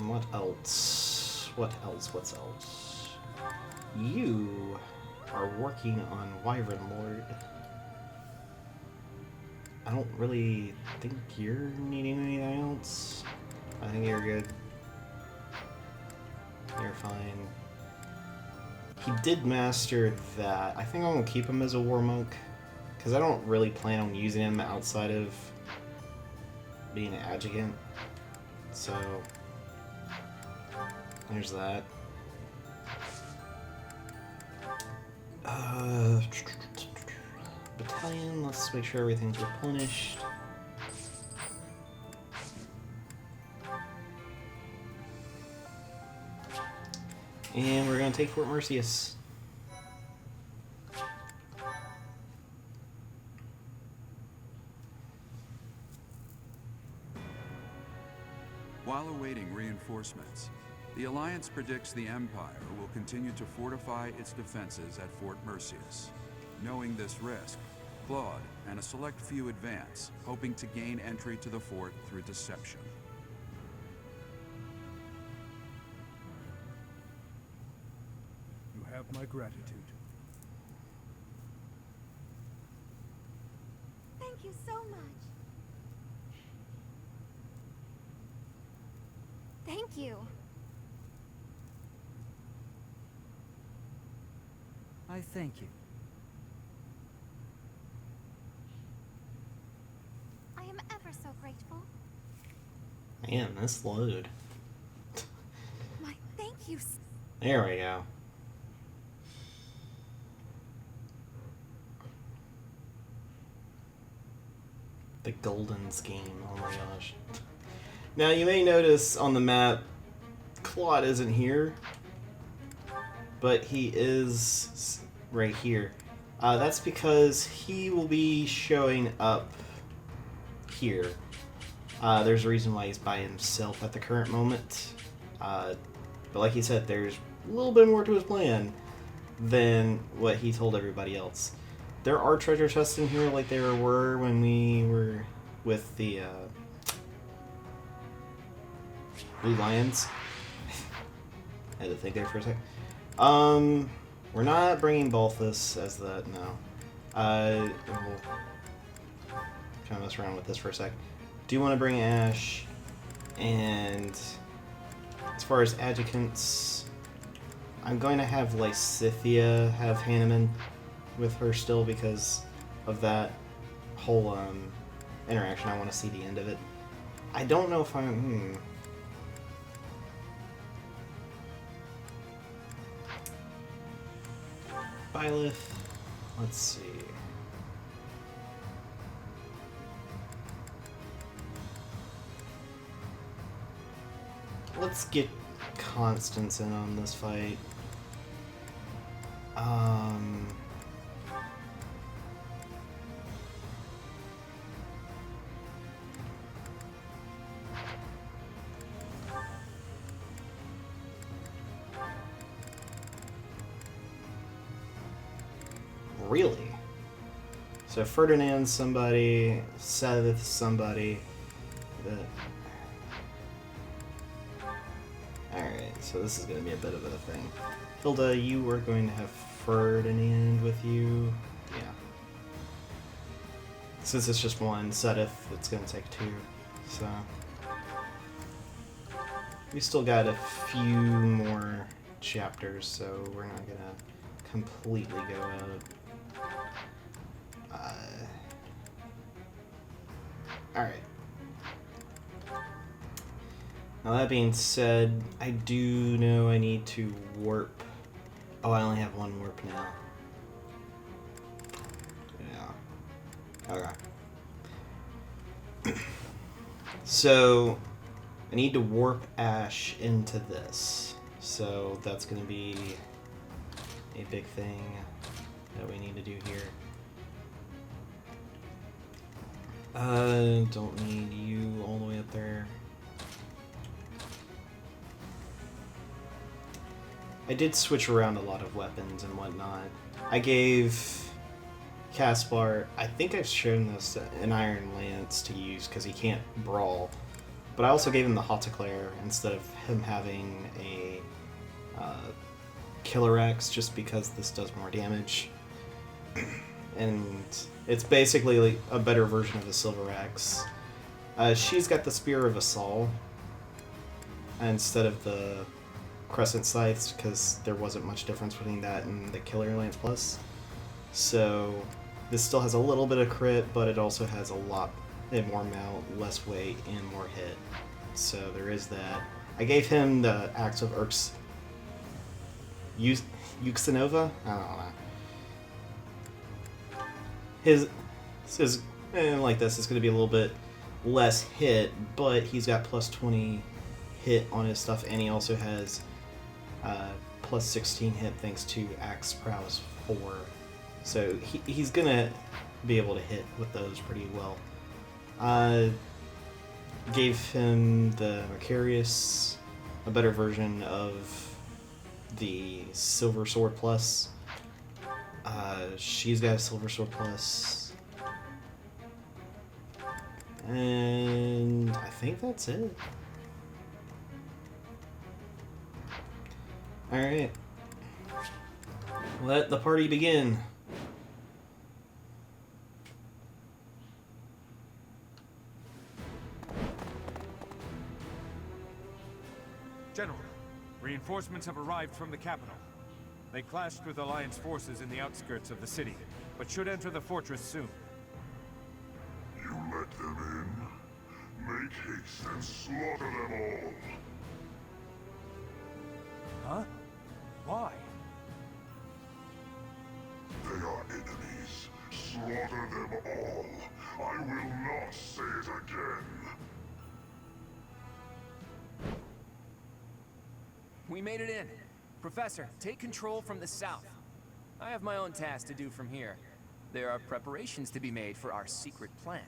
What else? What's else? You are working on Wyvern Lord. I don't really think you're needing anything else. I think you're good. You're fine. He did master that. I think I'm going to keep him as a war monk, because I don't really plan on using him outside of being an adjuvant. So, there's that. Battalion, let's make sure everything's replenished. And we're going to take Fort Mercius. While awaiting reinforcements, the Alliance predicts the Empire will continue to fortify its defenses at Fort Mercius. Knowing this risk, Claude and a select few advance, hoping to gain entry to the fort through deception. You have my gratitude. Thank you so much. Thank you. I thank you. I am ever so grateful. Man, this load. My thank you. There we go. The golden scheme, oh my gosh. Now you may notice on the map, Claude isn't here, but he is right here. That's because he will be showing up here. There's a reason why he's by himself at the current moment. But like he said, there's a little bit more to his plan than what he told everybody else. There are treasure chests in here like there were when we were with the Blue Lions. I had to think there for a sec. We're not bringing Balthus as that, no. We'll kind of mess around with this for a sec. Do you want to bring Ash? And as far as adjutants, I'm going to have Lysithea have Hanneman with her still because of that whole interaction. I want to see the end of it. I don't know if I'm... Byleth. Let's see. Let's get Constance in on this fight. Really? So Ferdinand's somebody, Seth somebody. Alright, so this is going to be a bit of a thing. Hilda, you are going to have Ferdinand with you. Yeah. Since it's just one, Sedith, it's going to take two. So we still got a few more chapters, so we're not going to completely go out. Alright. Now that being said, I do know I need to warp. Oh, I only have one warp now. Yeah. Okay. So, I need to warp Ash into this. So that's going to be a big thing that we need to do here. Don't need you all the way up there. I did switch around a lot of weapons and whatnot. I gave Caspar, I think I've shown this, an Iron Lance to use because he can't brawl. But I also gave him the Hauteclair instead of him having a Killer Axe, just because this does more damage. And it's basically like a better version of the Silver Axe. She's got the Spear of Assault instead of the Crescent Scythes, because there wasn't much difference between that and the Killer Lance Plus. So this still has a little bit of crit, but it also has a lot more mount, less weight, and more hit. So there is that. I gave him the Axe of Uxanova? I don't know. His like this is going to be a little bit less hit, but he's got plus 20 hit on his stuff, and he also has plus 16 hit thanks to Axe Prowess 4. So he's going to be able to hit with those pretty well. Gave him the Macarius, a better version of the Silver Sword Plus. She's got a Silver Sword Plus. And I think that's it. Alright. Let the party begin. General, reinforcements have arrived from the capital. They clashed with Alliance forces in the outskirts of the city, but should enter the fortress soon. You let them in? Make haste and slaughter them all. Huh? Why? They are enemies. Slaughter them all. I will not say it again. We made it in. Professor, take control from the south. I have my own task to do from here. There are preparations to be made for our secret plan.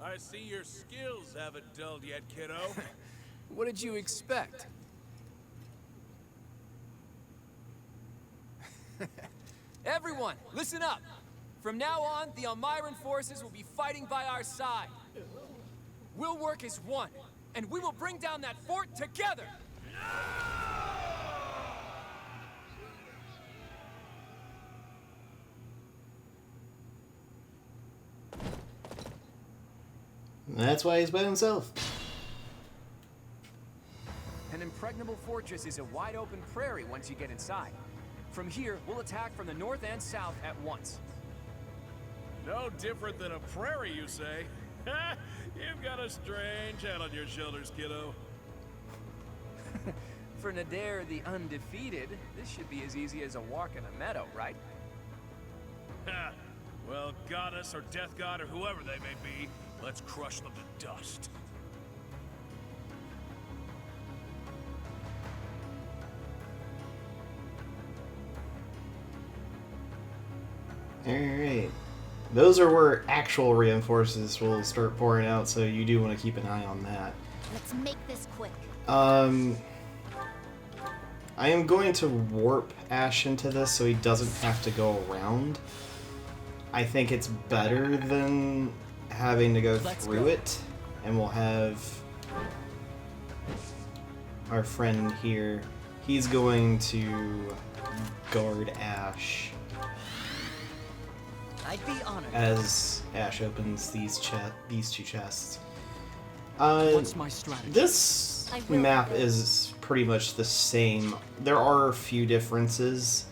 I see your skills haven't dulled yet, kiddo. What did you expect? Everyone, listen up! From now on, the Almyran forces will be fighting by our side. We'll work as one, and we will bring down that fort together! That's why he's by himself. An impregnable fortress is a wide-open prairie once you get inside. From here, we'll attack from the north and south at once. No different than a prairie, you say? You've got a strange head on your shoulders, kiddo. For Nadir the Undefeated, this should be as easy as a walk in a meadow, right? Ha! Well, goddess or death god or whoever they may be, let's crush them to dust. Alright. Those are where actual reinforcements will start pouring out, so you do want to keep an eye on that. Let's make this quick. I am going to warp Ash into this so he doesn't have to go around. I think it's better than having to go through it, and we'll have our friend here. He's going to guard Ash I'd be honored. as Ash opens these two chests. What's my strategy? This map is pretty much the same. There are a few differences.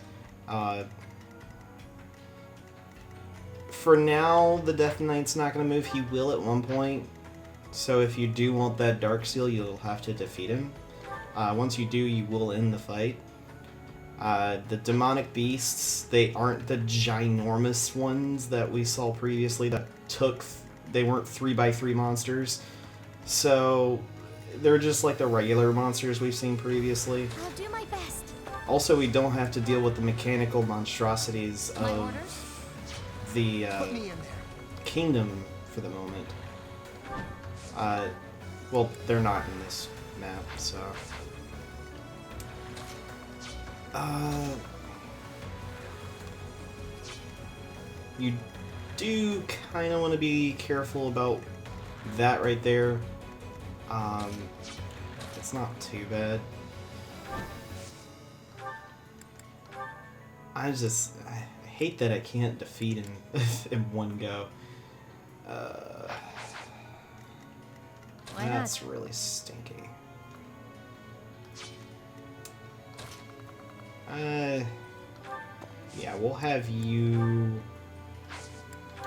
For now, the Death Knight's not going to move. He will at one point. So if you do want that Dark Seal, you'll have to defeat him. Once you do, you will end the fight. The demonic beasts, they aren't the ginormous ones that we saw previously that they weren't 3x3 monsters. So they're just like the regular monsters we've seen previously. I'll do my best. Also, we don't have to deal with the mechanical monstrosities of the kingdom for the moment. Well, they're not in this map, so... you do kind of want to be careful about that right there. It's not too bad. I hate that I can't defeat him in one go. That's really stinky. Yeah, we'll have you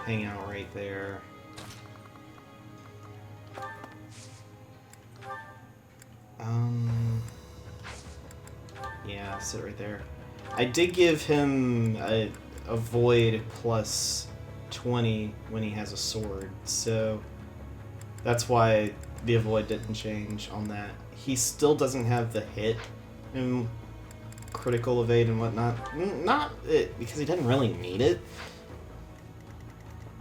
hang out right there. Yeah, sit right there. I did give him a void plus 20 when he has a sword, so that's why the avoid didn't change on that. He still doesn't have the hit and critical evade and whatnot. Not it, because he didn't really need it.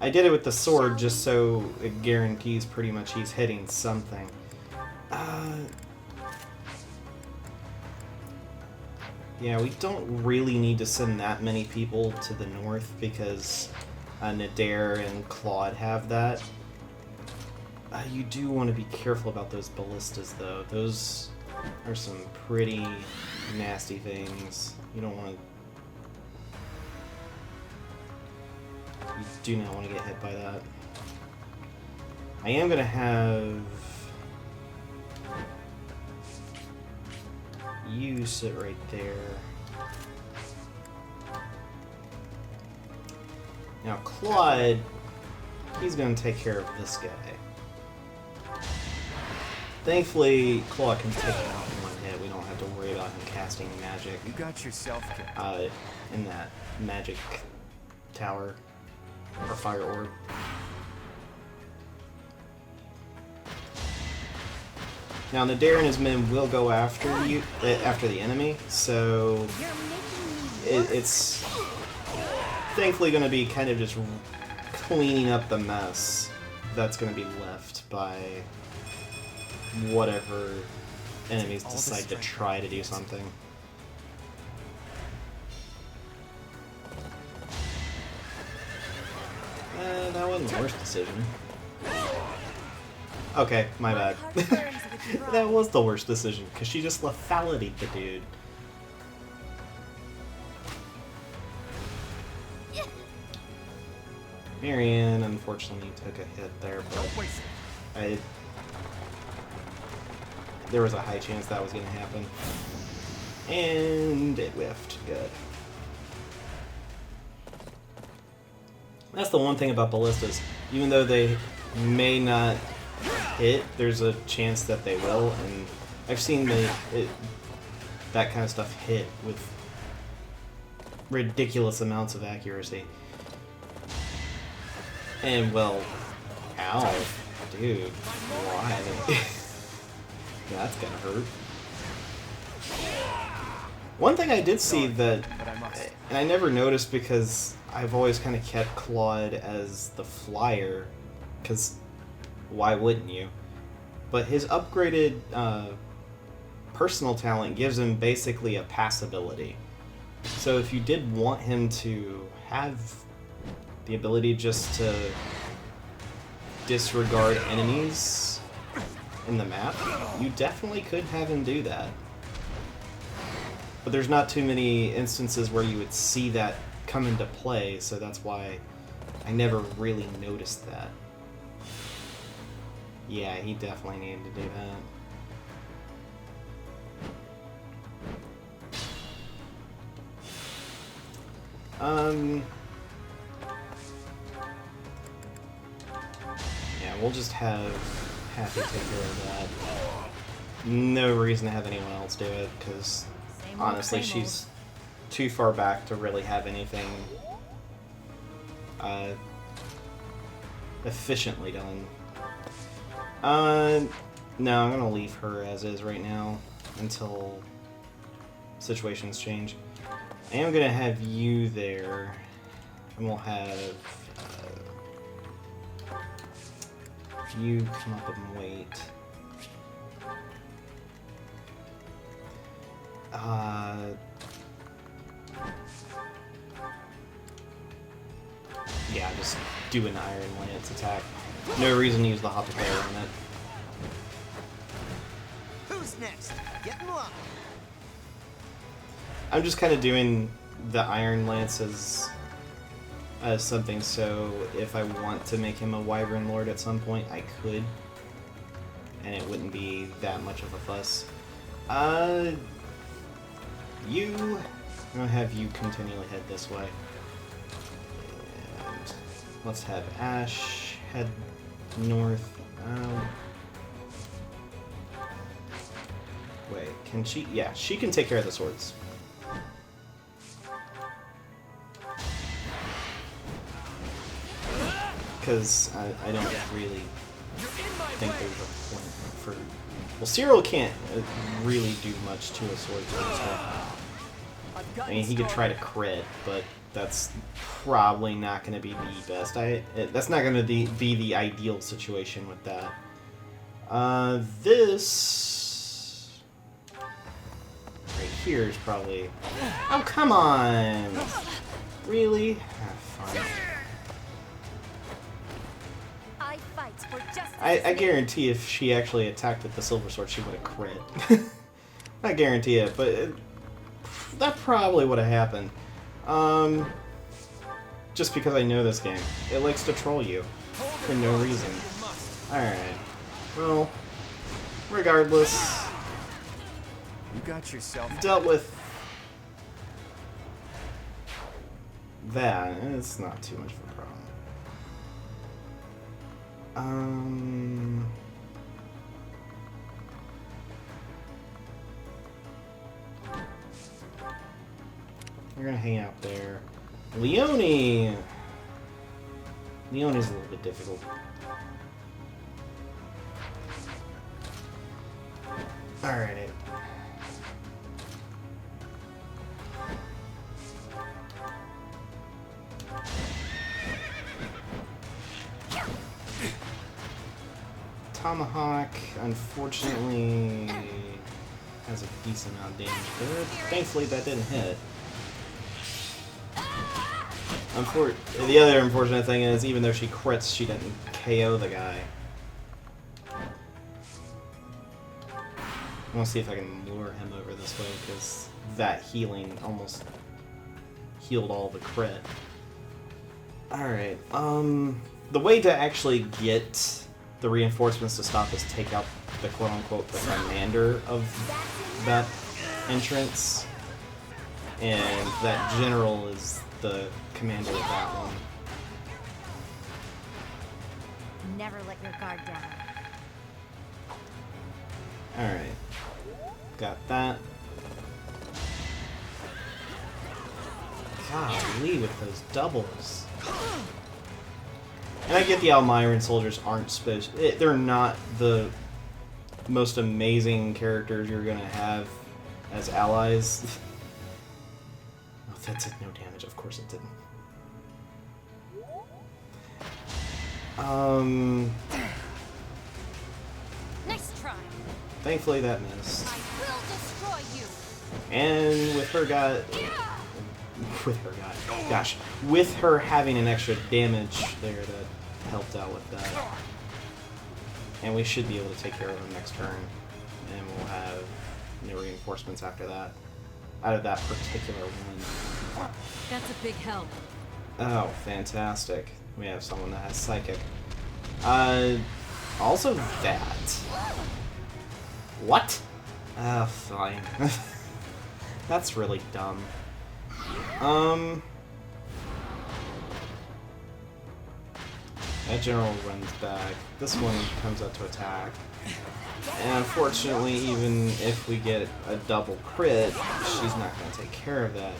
I did it with the sword just so it guarantees pretty much he's hitting something. Yeah, we don't really need to send that many people to the north because Nadir and Claude have that. You do want to be careful about those ballistas, though. Those are some pretty nasty things. You don't want to... You do not want to get hit by that. I am going to have... you sit right there. Now Claude, he's going to take care of this guy. Thankfully, Claude can take him out in one hit. We don't have to worry about him casting magic. You got yourself killed. In that magic tower or fire orb. Now, Nadir and his men will go after you, after the enemy, so it's thankfully going to be kind of just cleaning up the mess that's going to be left by whatever enemies decide to try to do something. That wasn't the worst decision. Okay, my bad. That was the worst decision, because she just lethalitied the dude. Marianne, unfortunately, took a hit there, but there was a high chance that was going to happen. And it whiffed. Good. That's the one thing about ballistas. Even though they may not hit, there's a chance that they will, and I've seen that kind of stuff hit with ridiculous amounts of accuracy. And well, ow, dude, why? That's gonna hurt. One thing I did see that, and I never noticed because I've always kind of kept Claude as the flyer, because why wouldn't you? But his upgraded personal talent gives him basically a pass ability. So if you did want him to have the ability just to disregard enemies in the map, you definitely could have him do that. But there's not too many instances where you would see that come into play, so that's why I never really noticed that. Yeah, he definitely needed to do that. Yeah, we'll just have Happy take care of that. No reason to have anyone else do it, because honestly, she's too far back to really have anything efficiently done. No, I'm gonna leave her as is right now until situations change. I am gonna have you there, and we'll have you come up and wait. Yeah, just do an Iron Lance attack. No reason to use the Hop Player on it. Who's next? Get in line. I'm just kind of doing the Iron Lance as something, so if I want to make him a Wyvern Lord at some point, I could. And it wouldn't be that much of a fuss. I'm gonna have you continually head this way. And let's have Ash head north. Wait, can she? Yeah, she can take care of the swords. Because I don't really think there's a point for... Well, Cyril can't really do much to a sword. I mean, he could try to crit, but that's probably not going to be the best. That's not going to be the ideal situation with that. This... right here is probably... Oh, come on! Really? Ah, fine. I guarantee if she actually attacked with the silver sword, she would have crit. I guarantee it, but that probably would have happened. Just because I know this game. It likes to troll you for no reason. Alright. Well, regardless. You got yourself dealt with that. It's not too much of a problem. You're gonna hang out there. Leonie's a little bit difficult. Alright. Tomahawk, unfortunately, has a decent amount of damage, but thankfully that didn't hit. The other unfortunate thing is, even though she crits, she didn't KO the guy. I want to see if I can lure him over this way, because that healing almost healed all the crit. Alright, the way to actually get the reinforcements to stop us take out the quote-unquote the commander of that entrance, and that general is the commander of that one. Never let your guard down. Alright. Got that. Golly, with those doubles. And I get the Almyran soldiers aren't supposed... they're not the most amazing characters you're going to have as allies. Oh, that did no damage. Of course it didn't. Nice try. Thankfully that missed. I will destroy you. And with her having an extra damage there, that helped out with that. And we should be able to take care of them next turn, and we'll have new reinforcements after that, out of that particular one. That's a big help. Oh, fantastic. We have someone that has Psychic. Also that. What? Fine. That's really dumb. That general runs back. This one comes up to attack. And unfortunately, even if we get a double crit, she's not going to take care of that.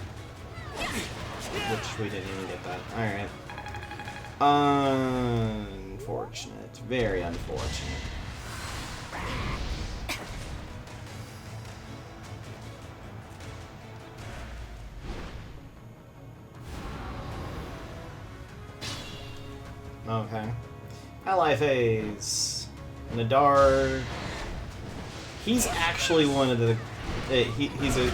Which we didn't even get that. Alright. Unfortunate. Very unfortunate. Okay. Ally phase. Nadar. He's actually one of the... he's a...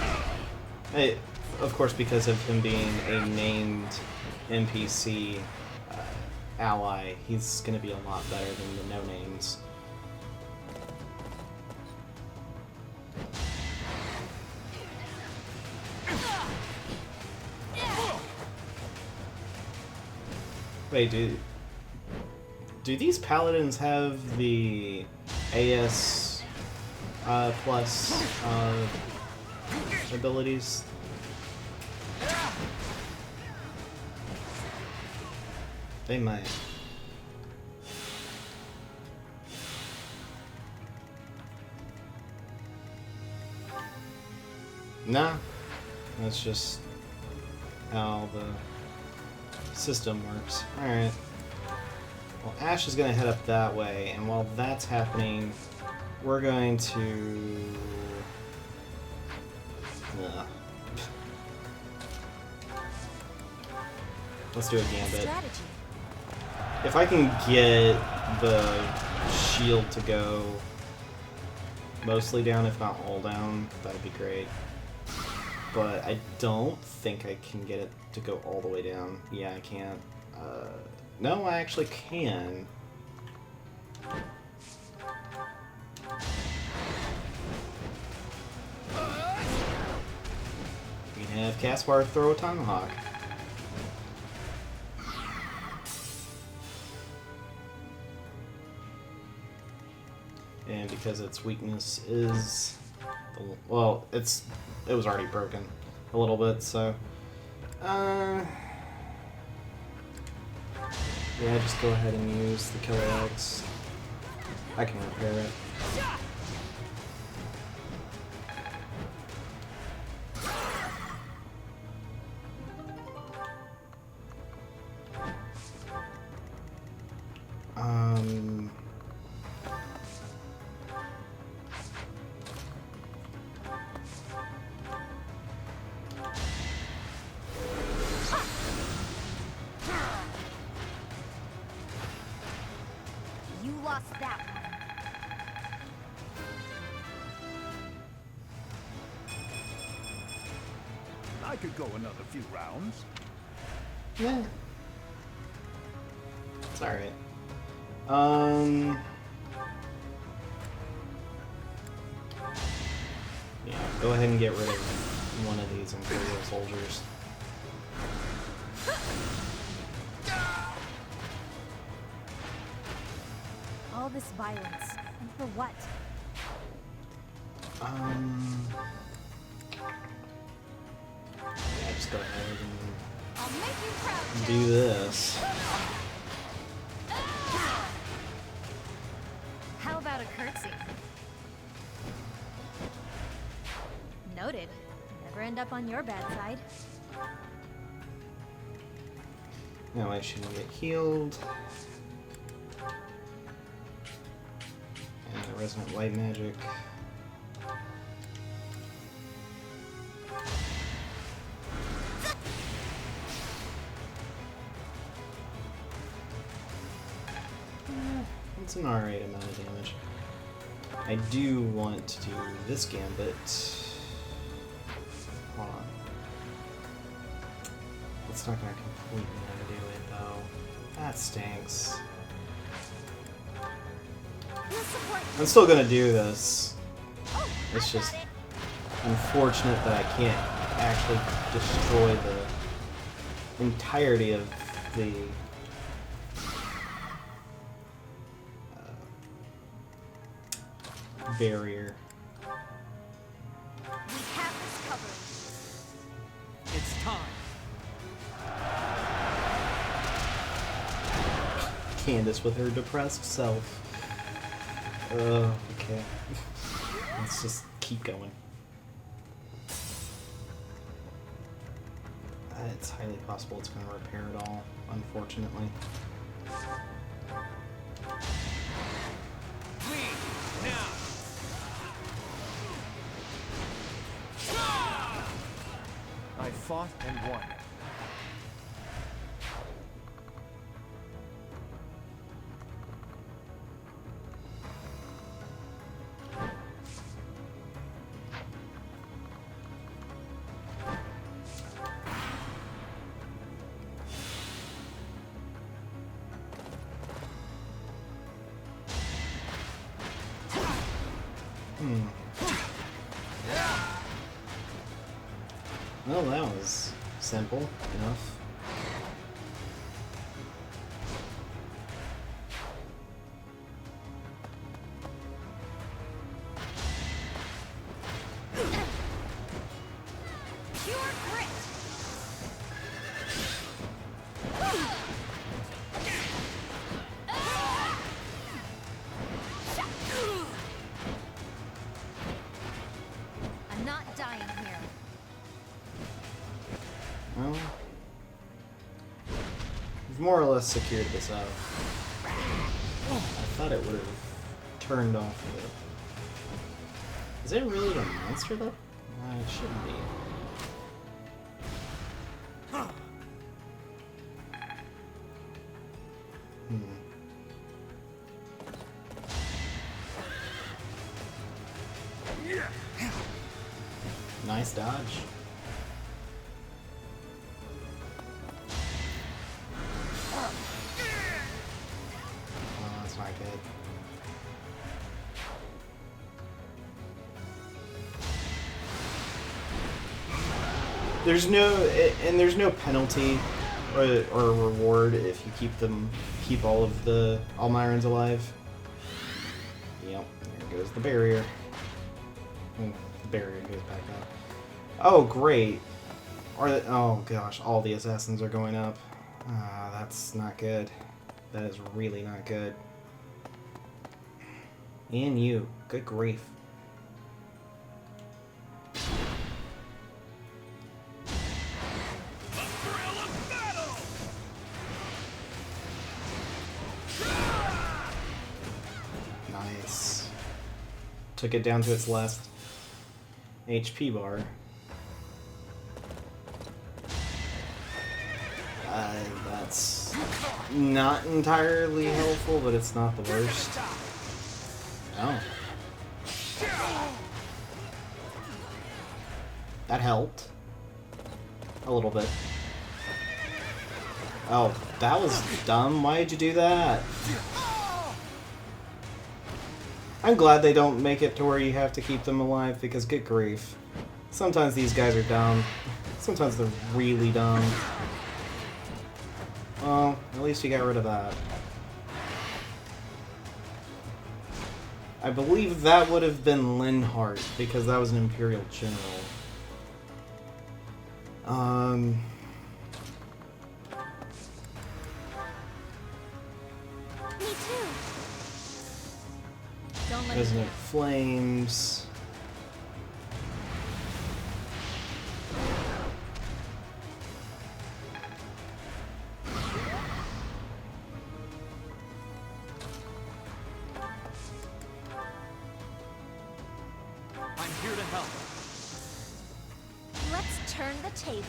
Of course, because of him being a named NPC ally, he's going to be a lot better than the no-names. Wait, do these paladins have the AS plus abilities? They might. Nah, that's just how the system works. Alright. Well, Ash is going to head up that way, and while that's happening, we're going to... Let's do a gambit. If I can get the shield to go mostly down, if not all down, that'd be great. But I don't think I can get it to go all the way down. Yeah, I can't. No, I actually can. We can have Caspar throw a Tomahawk. And because its weakness is... Well, it was already broken a little bit, so... Yeah, just go ahead and use the Killer X. I can repair it. You lost that one. I could go another few rounds. Yeah. It's alright. Yeah, go ahead and get rid of one of these Imperial soldiers. All this violence, and for what? Yeah, just go ahead I'll make you proud, and do this. How about a curtsy? Noted. Never end up on your bad side. That way she can get healed. And the Resonant Light Magic. It's an alright amount of damage. I do want to do this gambit. Hold on. It's not going to completely undo it, though. That stinks. I'm still going to do this. It's just unfortunate that I can't actually destroy the entirety of the barrier. We have this covered. It's time. Candace with her depressed self. Okay. Let's just keep going. It's highly possible it's going to repair it all, unfortunately. I fought and won. Well, that was simple enough. Pure grit. I'm not dying here. Well, we've more or less secured this out. I thought it would have turned off the... Is it really a monster, though? It shouldn't be. Nice dodge. That's not good. There's no penalty or reward if you keep all of the Almyrans alive. Yep, there goes the barrier. The barrier goes back up. Oh, great. Oh gosh, all the assassins are going up. That's not good. That is really not good. And you. Good grief. Nice. Took it down to its last HP bar. That's not entirely helpful, but it's not the worst. Oh. That helped. A little bit. Oh, that was dumb. Why did you do that? I'm glad they don't make it to where you have to keep them alive, because good grief. Sometimes these guys are dumb. Sometimes they're really dumb. Well, at least you got rid of that. I believe that would have been Linhardt, because that was an Imperial General. Me too. Don't let Resonant me Flames. I'm here to help. Let's turn the tables.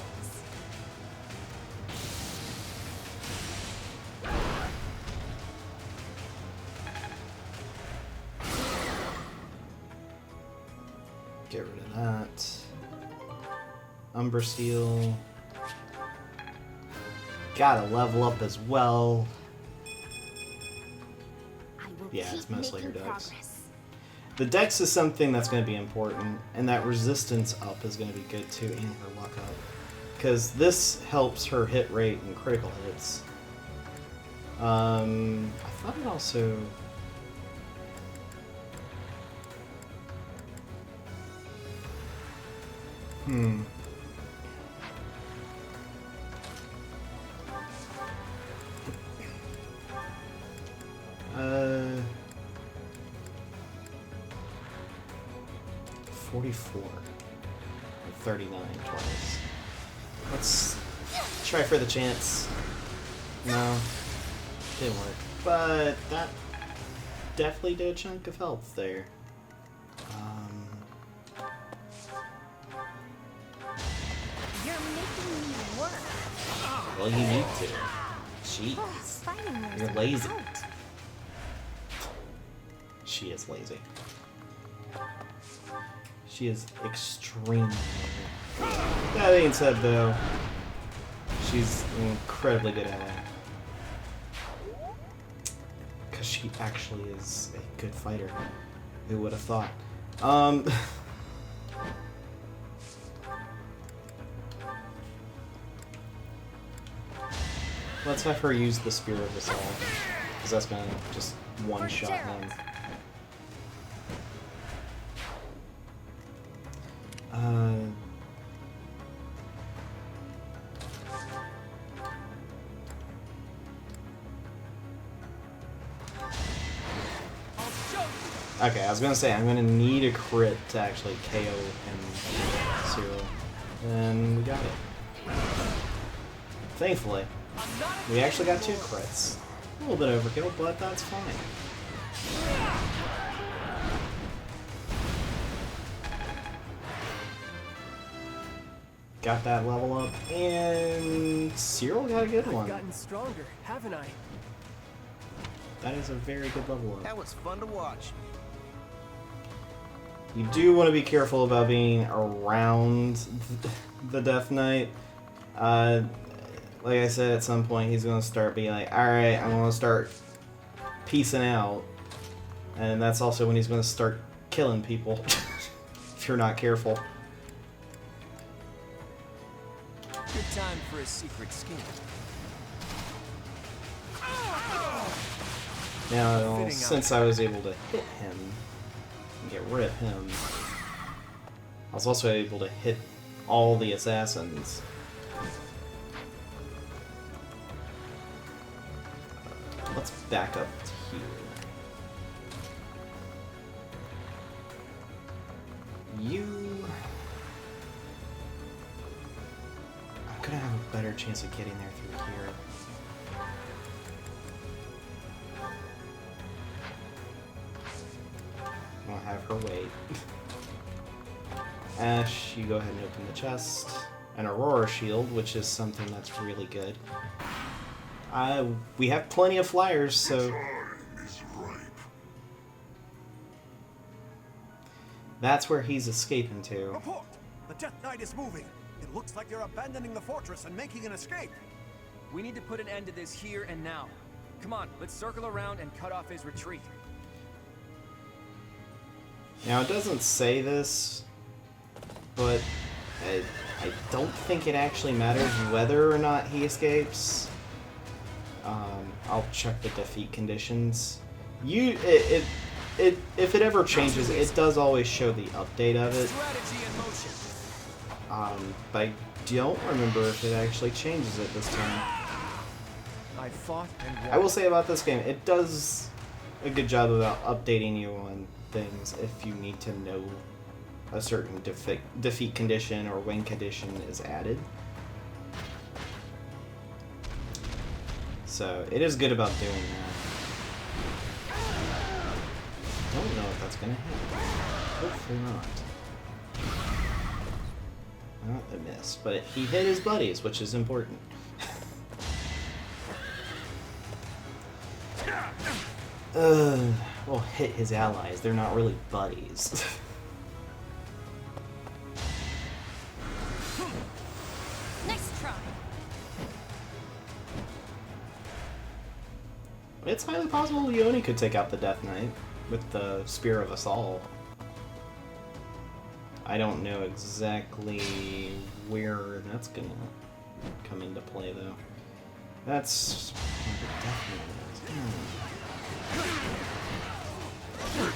Get rid of that. Umber Steel. Gotta level up as well. Yeah, it's mostly her dex. The dex is something that's going to be important, and that resistance up is going to be good too, and her luck up. Because this helps her hit rate and critical hits. I thought it also... Hmm. 44. 39 twice. Let's try for the chance. No. Didn't work. But that definitely did a chunk of health there. You're making me work. Well, you need to. Jeez. You're lazy. She is lazy. She is extremely lazy. That being said, though, she's incredibly good at it. Because she actually is a good fighter. Who would have thought? Let's have her use the Spear of Assault, because that's gonna just one-shot him. Okay, I was gonna say I'm gonna need a crit to actually KO him, Cyril, and we got it. Thankfully, we actually got 2 crits. A little bit overkill, but that's fine. Got that level up, and Cyril got a good one. I've gotten stronger, haven't I? That is a very good level up. That was fun to watch. You do want to be careful about being around the Death Knight. Like I said, at some point he's going to start being like, alright, I'm going to start peacing out. And that's also when he's going to start killing people, if you're not careful. Good time for a secret scheme. Now, since I was able to hit him and get rid of him, I was also able to hit all the assassins. Let's back up to here. I'm gonna have a better chance of getting there through here. I'll have her wait. Ash, you go ahead and open the chest. An Aurora Shield, which is something that's really good. We have plenty of flyers, so... That's where he's escaping to. Report! The Death Knight is moving. It looks like they're abandoning the fortress and making an escape. We need to put an end to this here and now. Come on, let's circle around and cut off his retreat. Now, it doesn't say this, but I don't think it actually matters whether or not he escapes. I'll check the defeat conditions. If it ever changes, it does always show the update of it. But I don't remember if it actually changes it this time. I fought and won. I will say about this game, it does a good job about updating you on things if you need to know a certain defeat condition or win condition is added. So it is good about doing that. Don't know if that's gonna happen. Hopefully not. Not a miss, but he hit his buddies, which is important. Well, hit his allies. They're not really buddies. It's highly possible Leone could take out the Death Knight with the Spear of Assault. I don't know exactly where that's gonna come into play, though. That's where the Death Knight is.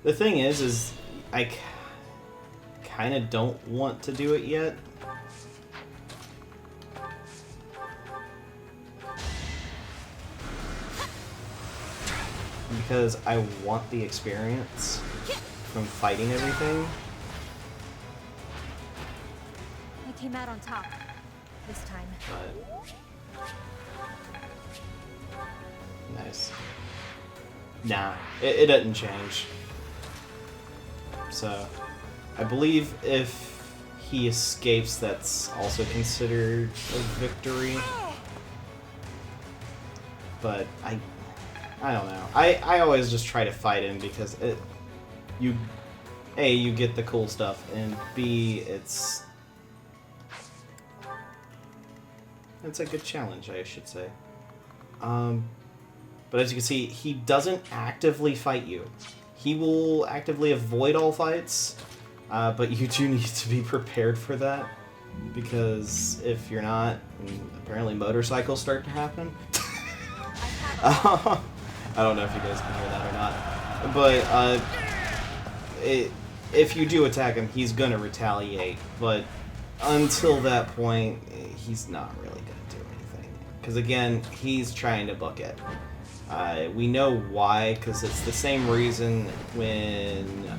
The thing is I kind of don't want to do it yet. Because I want the experience from fighting everything. I came out on top this time. But... nice. Nah, it doesn't change. So, I believe if he escapes, that's also considered a victory. But I don't know. I always just try to fight him because you get the cool stuff, and B, it's a good challenge, I should say. But as you can see, he doesn't actively fight you. He will actively avoid all fights, but you do need to be prepared for that, because if you're not, apparently motorcycles start to happen. I don't know if you guys can hear that or not, but if you do attack him, he's gonna retaliate, but until that point, he's not really gonna do anything. Because again, he's trying to book it. We know why, because it's the same reason when...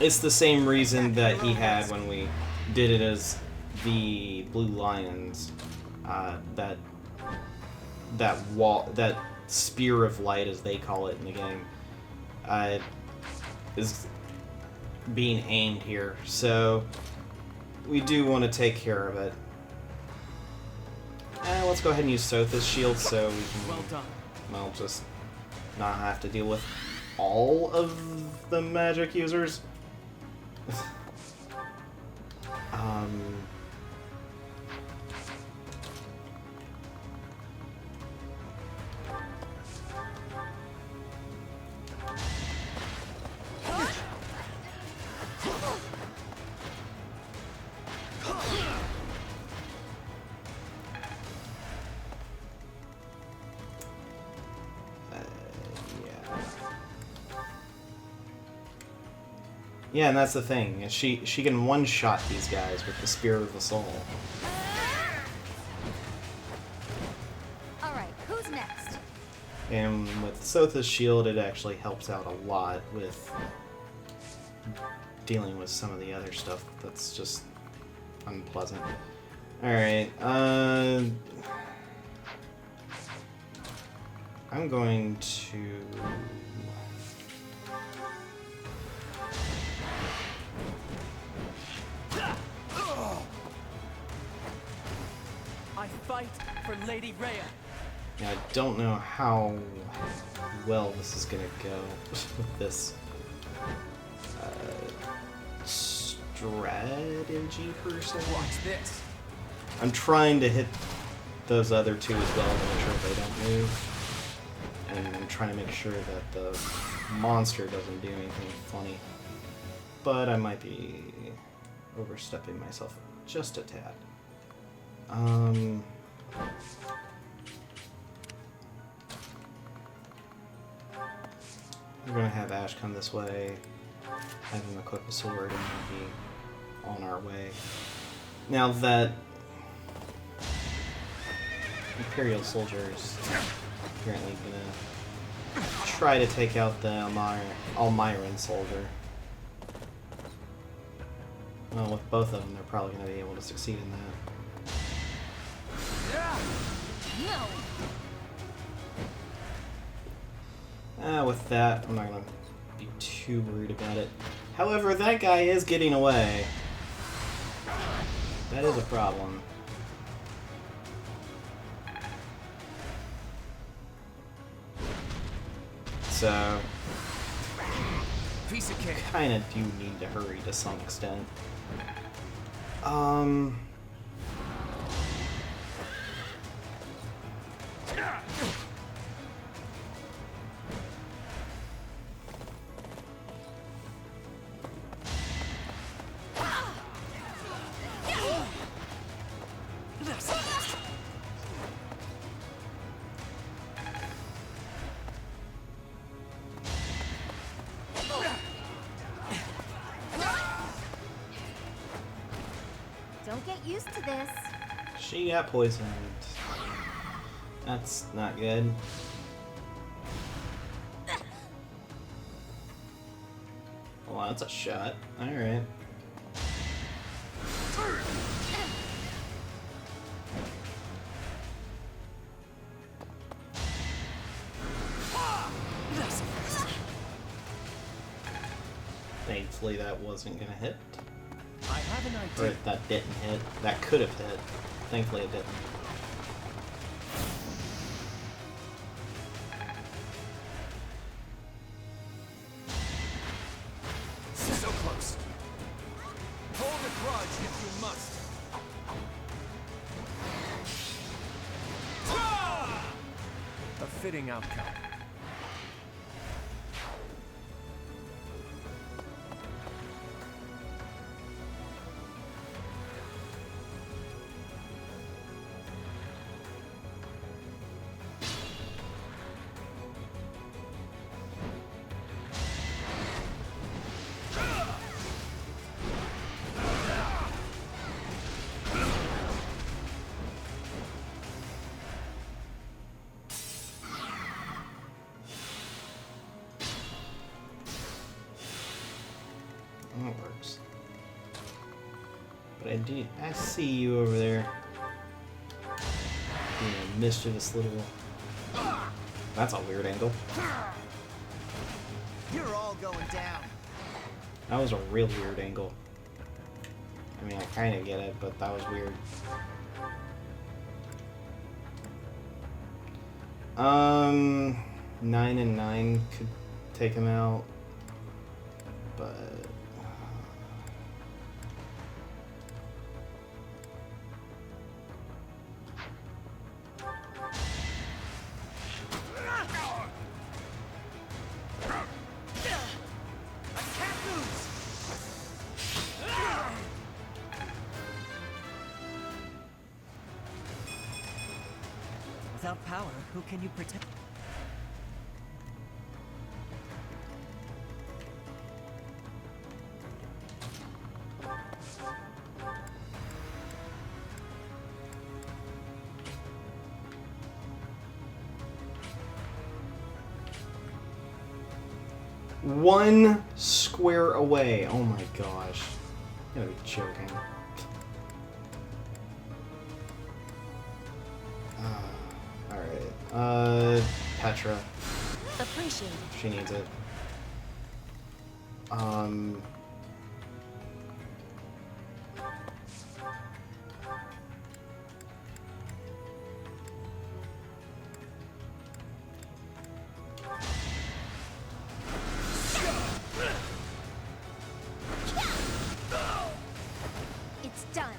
it's the same reason that he had when we did it as the Blue Lions. That spear of light, as they call it in the game, is being aimed here. So we do want to take care of it. Let's go ahead and use Sotha's shield so we can, well, just not have to deal with all of the magic users. Yeah, and that's the thing. She can one-shot these guys with the Spear of Assault. Alright, who's next? And with Sotha's shield, it actually helps out a lot with dealing with some of the other stuff that's just unpleasant. Alright, I'm going to... I fight for Lady Rhea. Now, I don't know how well this is gonna go with this strategy per se. Watch this. I'm trying to hit those other two as well to make sure they don't move, and I'm trying to make sure that the monster doesn't do anything funny. But I might be overstepping myself just a tad. We're gonna have Ash come this way, have him equip a sword, and we'll be on our way. Now that Imperial soldier is apparently gonna try to take out the Almyran soldier. Well, with both of them, they're probably gonna be able to succeed in that. With that, I'm not gonna be too worried about it. However, that guy is getting away. That is a problem. So, Piece of cake. Kinda do need to hurry to some extent. Don't get used to this. She got poisoned. That's not good. Well, that's a shot. Alright. Thankfully that wasn't gonna hit. I have an idea. Or that didn't hit. That could have hit. Thankfully it didn't. So close. Hold a grudge if you must. A fitting outcome. That works. But I see you over there. Being a mischievous little... That's a weird angle. You're all going down. That was a real weird angle. I mean, I kind of get it, but that was weird. 9 and 9 could take him out, but... Without power, who can you protect? One square away. Oh my gosh. You gotta be joking. Alright. Petra. Appreciate it. She needs it. It's done.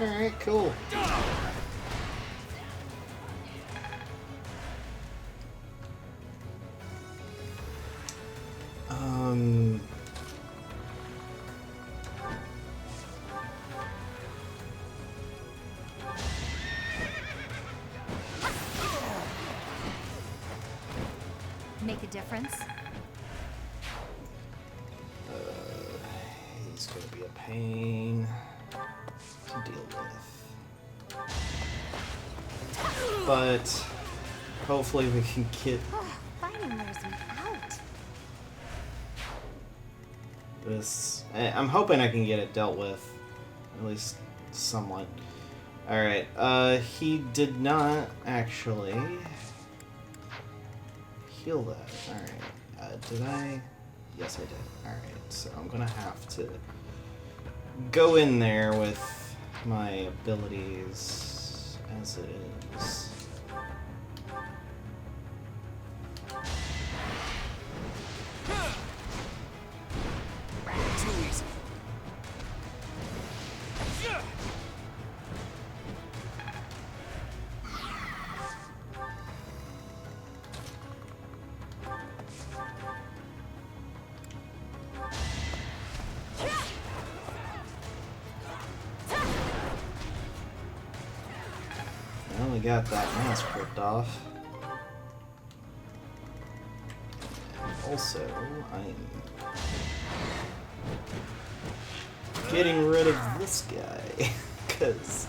Alright, cool. Make a difference? He's gonna be a pain to deal with. But hopefully we can get Fighting wears me out. this. I'm hoping I can get it dealt with, at least somewhat. Alright, he did not actually heal that. Alright, did I? Yes, I did. Alright, so I'm gonna have to go in there with my abilities as it is. Too easy. I only got that mask ripped off. Also, I'm getting rid of this guy. Cause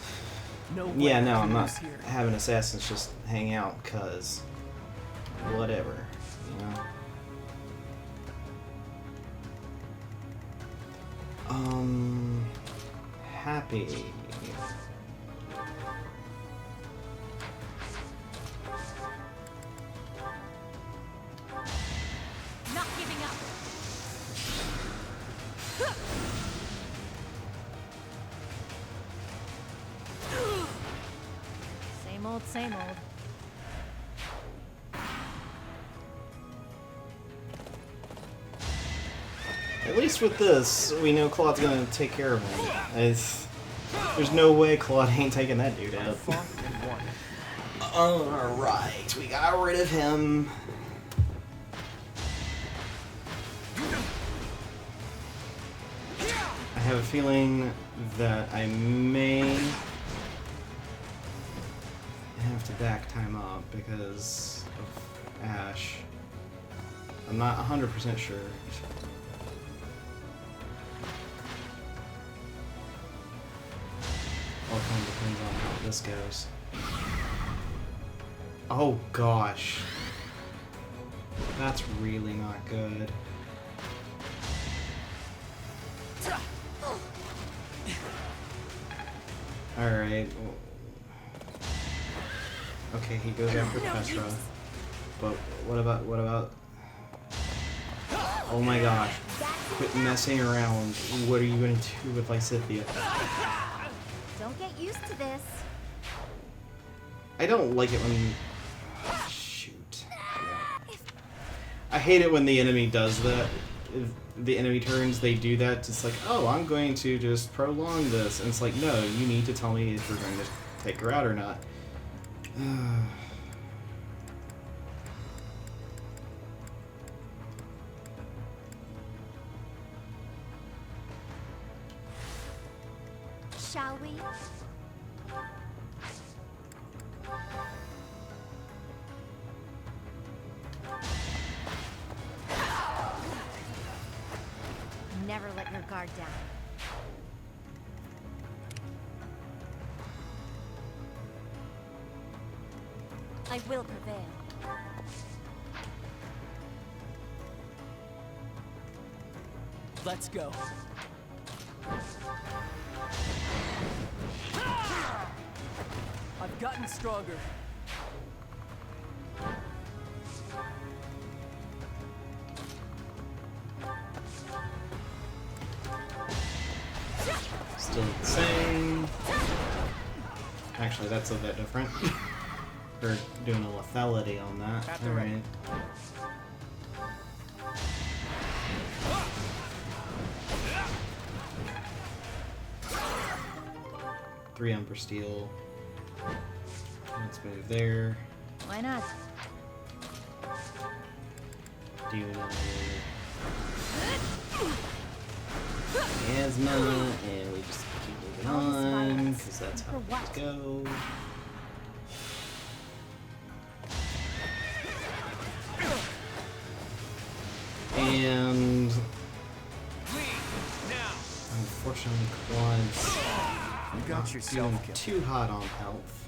yeah, no, I'm not having assassins just hang out cause whatever, you know. Happy. Not giving up. Same old, same old. At least with this, we know Claude's gonna take care of him. There's no way Claude ain't taking that dude out. Alright, we got rid of him. I have a feeling that I may have to back time up because of Ash. I'm not 100% sure. All kind of depends on how this goes. Oh gosh. That's really not good. Alright. Okay, he goes after Petra. But what about... Oh my gosh. Quit messing around. What are you gonna do with Lysithia? Don't get used to this. I don't like it when... Shoot. I hate it when the enemy does that. If the enemy turns, they do that. It's like, oh, I'm going to just prolong this. And it's like, no, you need to tell me if we're going to take her out or not. Shall we? Never let your guard down. I will prevail. Let's go. I've gotten stronger. Still the same. Actually, that's a bit different. We're doing a lethality on that. Alright. Three Umber Steel. Let's move there. Why not? Do another asthma, and we just keep moving on, because that's how things go. And unfortunately, Claude's not feeling too hot on health.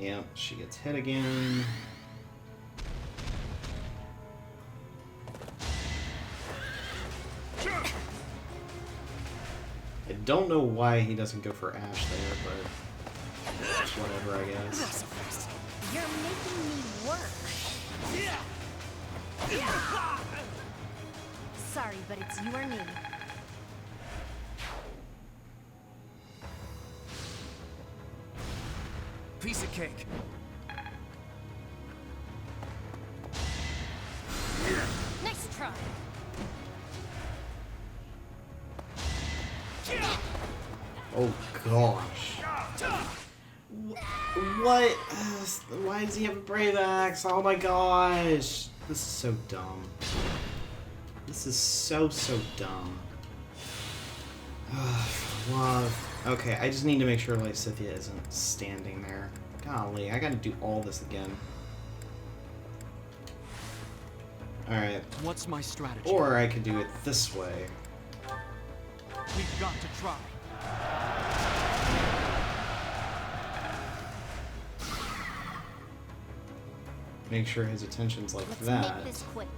Yep, she gets hit again. I don't know why he doesn't go for Ash there, but whatever, I guess. You're making me work. Sorry, but it's you or me. Piece of cake. Nice try. Oh gosh. What? Why does he have a Brave Axe? Oh my gosh. This is so dumb. This is so dumb. Love. Okay, I just need to make sure Lysithea isn't standing there. Golly, I gotta do all this again. Alright. What's my strategy? Or I could do it this way. We've got to try. Make sure his attention's like Let's that. make this quick.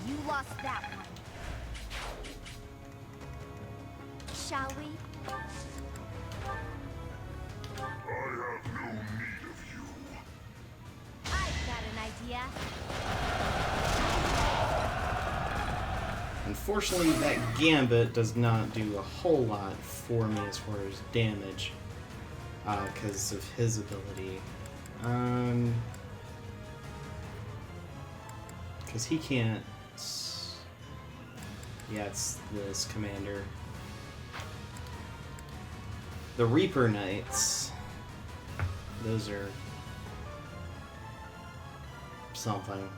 You lost that one. Shall we? I've got an idea. Unfortunately, that Gambit does not do a whole lot for me as far as damage, because of his ability. Because he can't... Yeah, it's this commander. The Reaper Knights. Those are... something.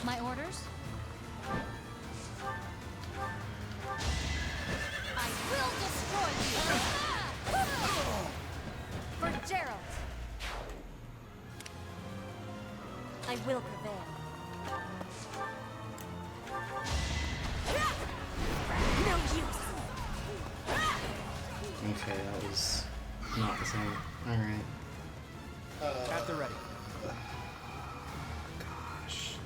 My orders? I will destroy you! For Gerald! I will prevail. No use! Okay, that was not the same. Alright. At the ready. Gosh.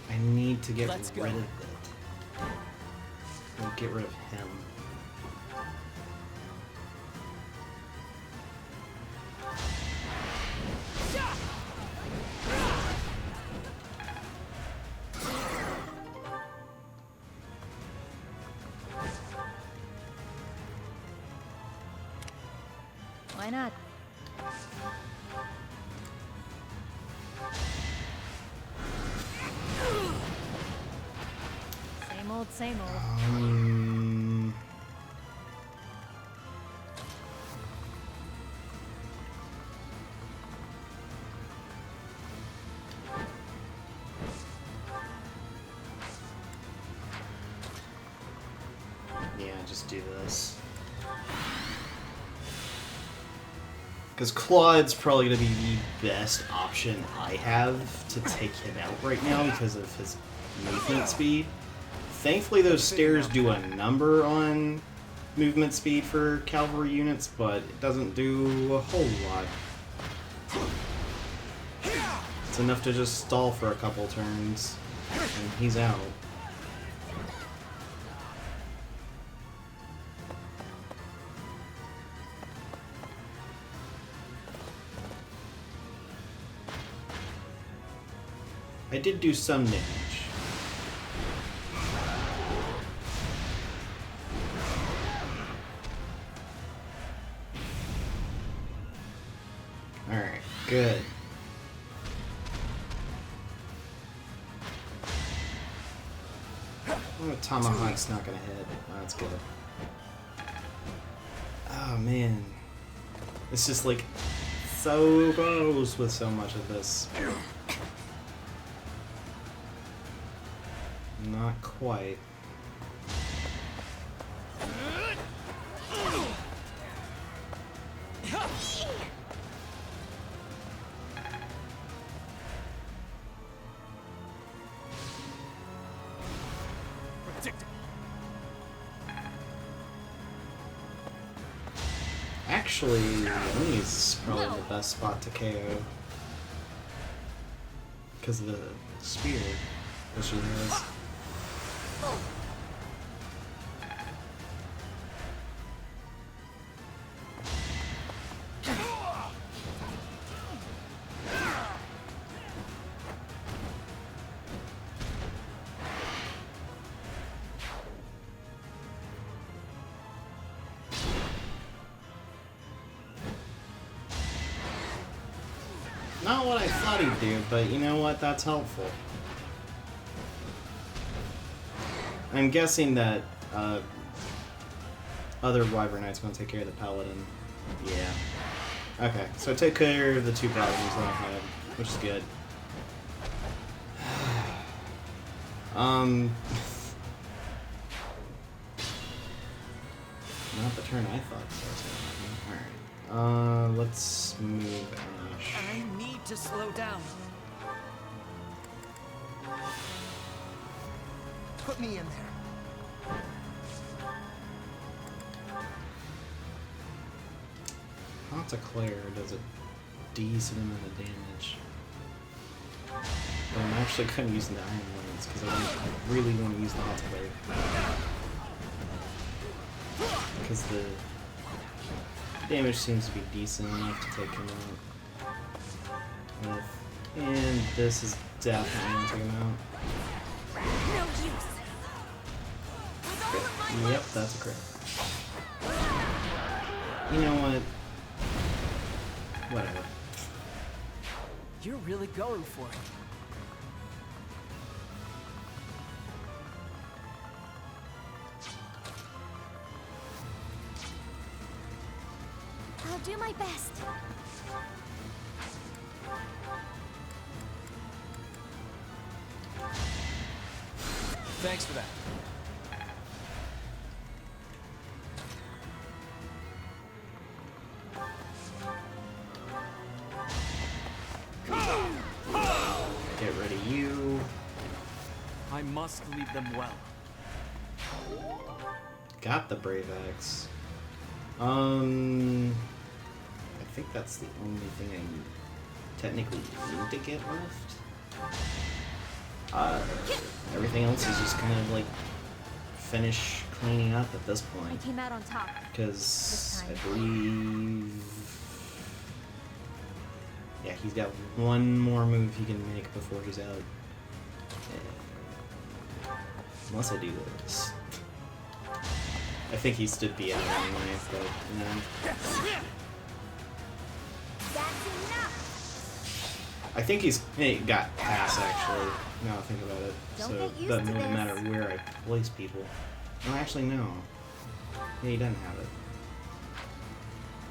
I need to get rid of it. Get rid of him. Why not? Same old. Yeah, just do this. Because Claude's probably going to be the best option I have to take him out right now because of his movement speed. Thankfully, those stairs do a number on movement speed for cavalry units, but it doesn't do a whole lot. It's enough to just stall for a couple turns, and he's out. I did do some damage. Alright, good. Oh, Tomahawk's not gonna hit. Oh, that's good. Oh man. It's just like so close with so much of this. Not quite. Actually, Winnie's probably the best spot to KO. Because of the spear that she has. Not what I thought he'd do, but you know what? That's helpful. I'm guessing that other Wyvern Knight's gonna take care of the Paladin. Yeah. Okay, so take care of the two problems that I had, which is good. Not the turn I thought that was gonna happen. Alright. Let's move Ash. I need to slow down. Put me in there. Claire does a decent amount of damage. But I'm actually kind of using the Iron Lance because I really want to use the Claire. Because the damage seems to be decent enough to take him out with. And this is definitely going to take him out. No use. Yep, that's a crit. You know what? Whatever. You're really going for it. I'll do my best. Thanks for that. Get rid of you. I must lead them well. Got the Brave Axe. I think that's the only thing I technically need to get left. Everything else is just kind of like finish cleaning up at this I point. came out on top. Because I believe... Yeah, he's got one more move he can make before he's out. Unless I do this. I think he should be out anyway, but, you know. That's enough. I think he got pass, actually, now I think about it. Don't So get it used doesn't to really this. matter where I place people. No, actually, no. Yeah, he doesn't have it.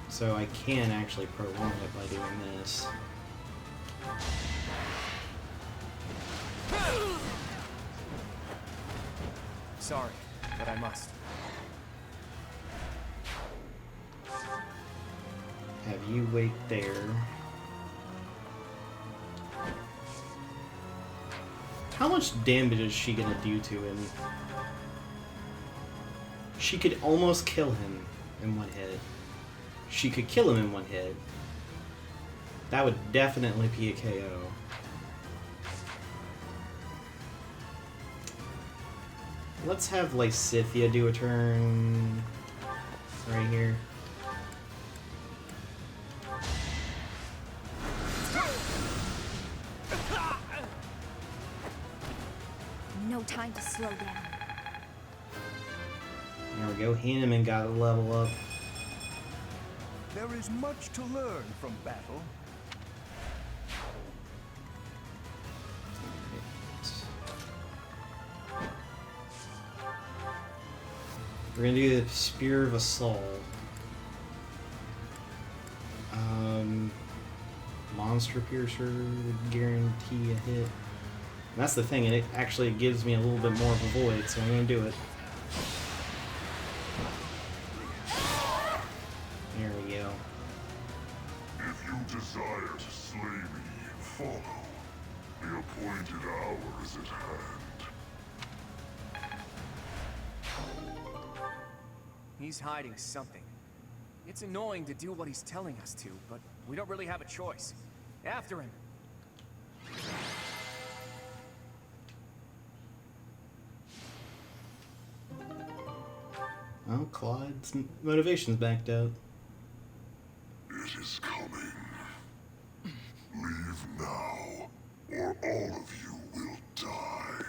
So I can actually prolong it by doing this. Sorry, but I must. Have you wait there. How much damage is she gonna do to him? She could almost kill him in one hit. She could kill him in one hit. That would definitely be a KO. Let's have Lysithea do a turn right here. No time to slow down. There we go. Hanneman got a level up. There is much to learn from battle. We're gonna do the Spear of Assault. Monster Piercer would guarantee a hit. And that's the thing, and it actually gives me a little bit more of a void, so I'm going to do it. There we go. If you desire to slay me, follow. The appointed hour is at hand. He's hiding something. It's annoying to do what he's telling us to, but we don't really have a choice. After him. Oh, Claude's motivation's backed out. It is coming. Leave now, or all of you will die.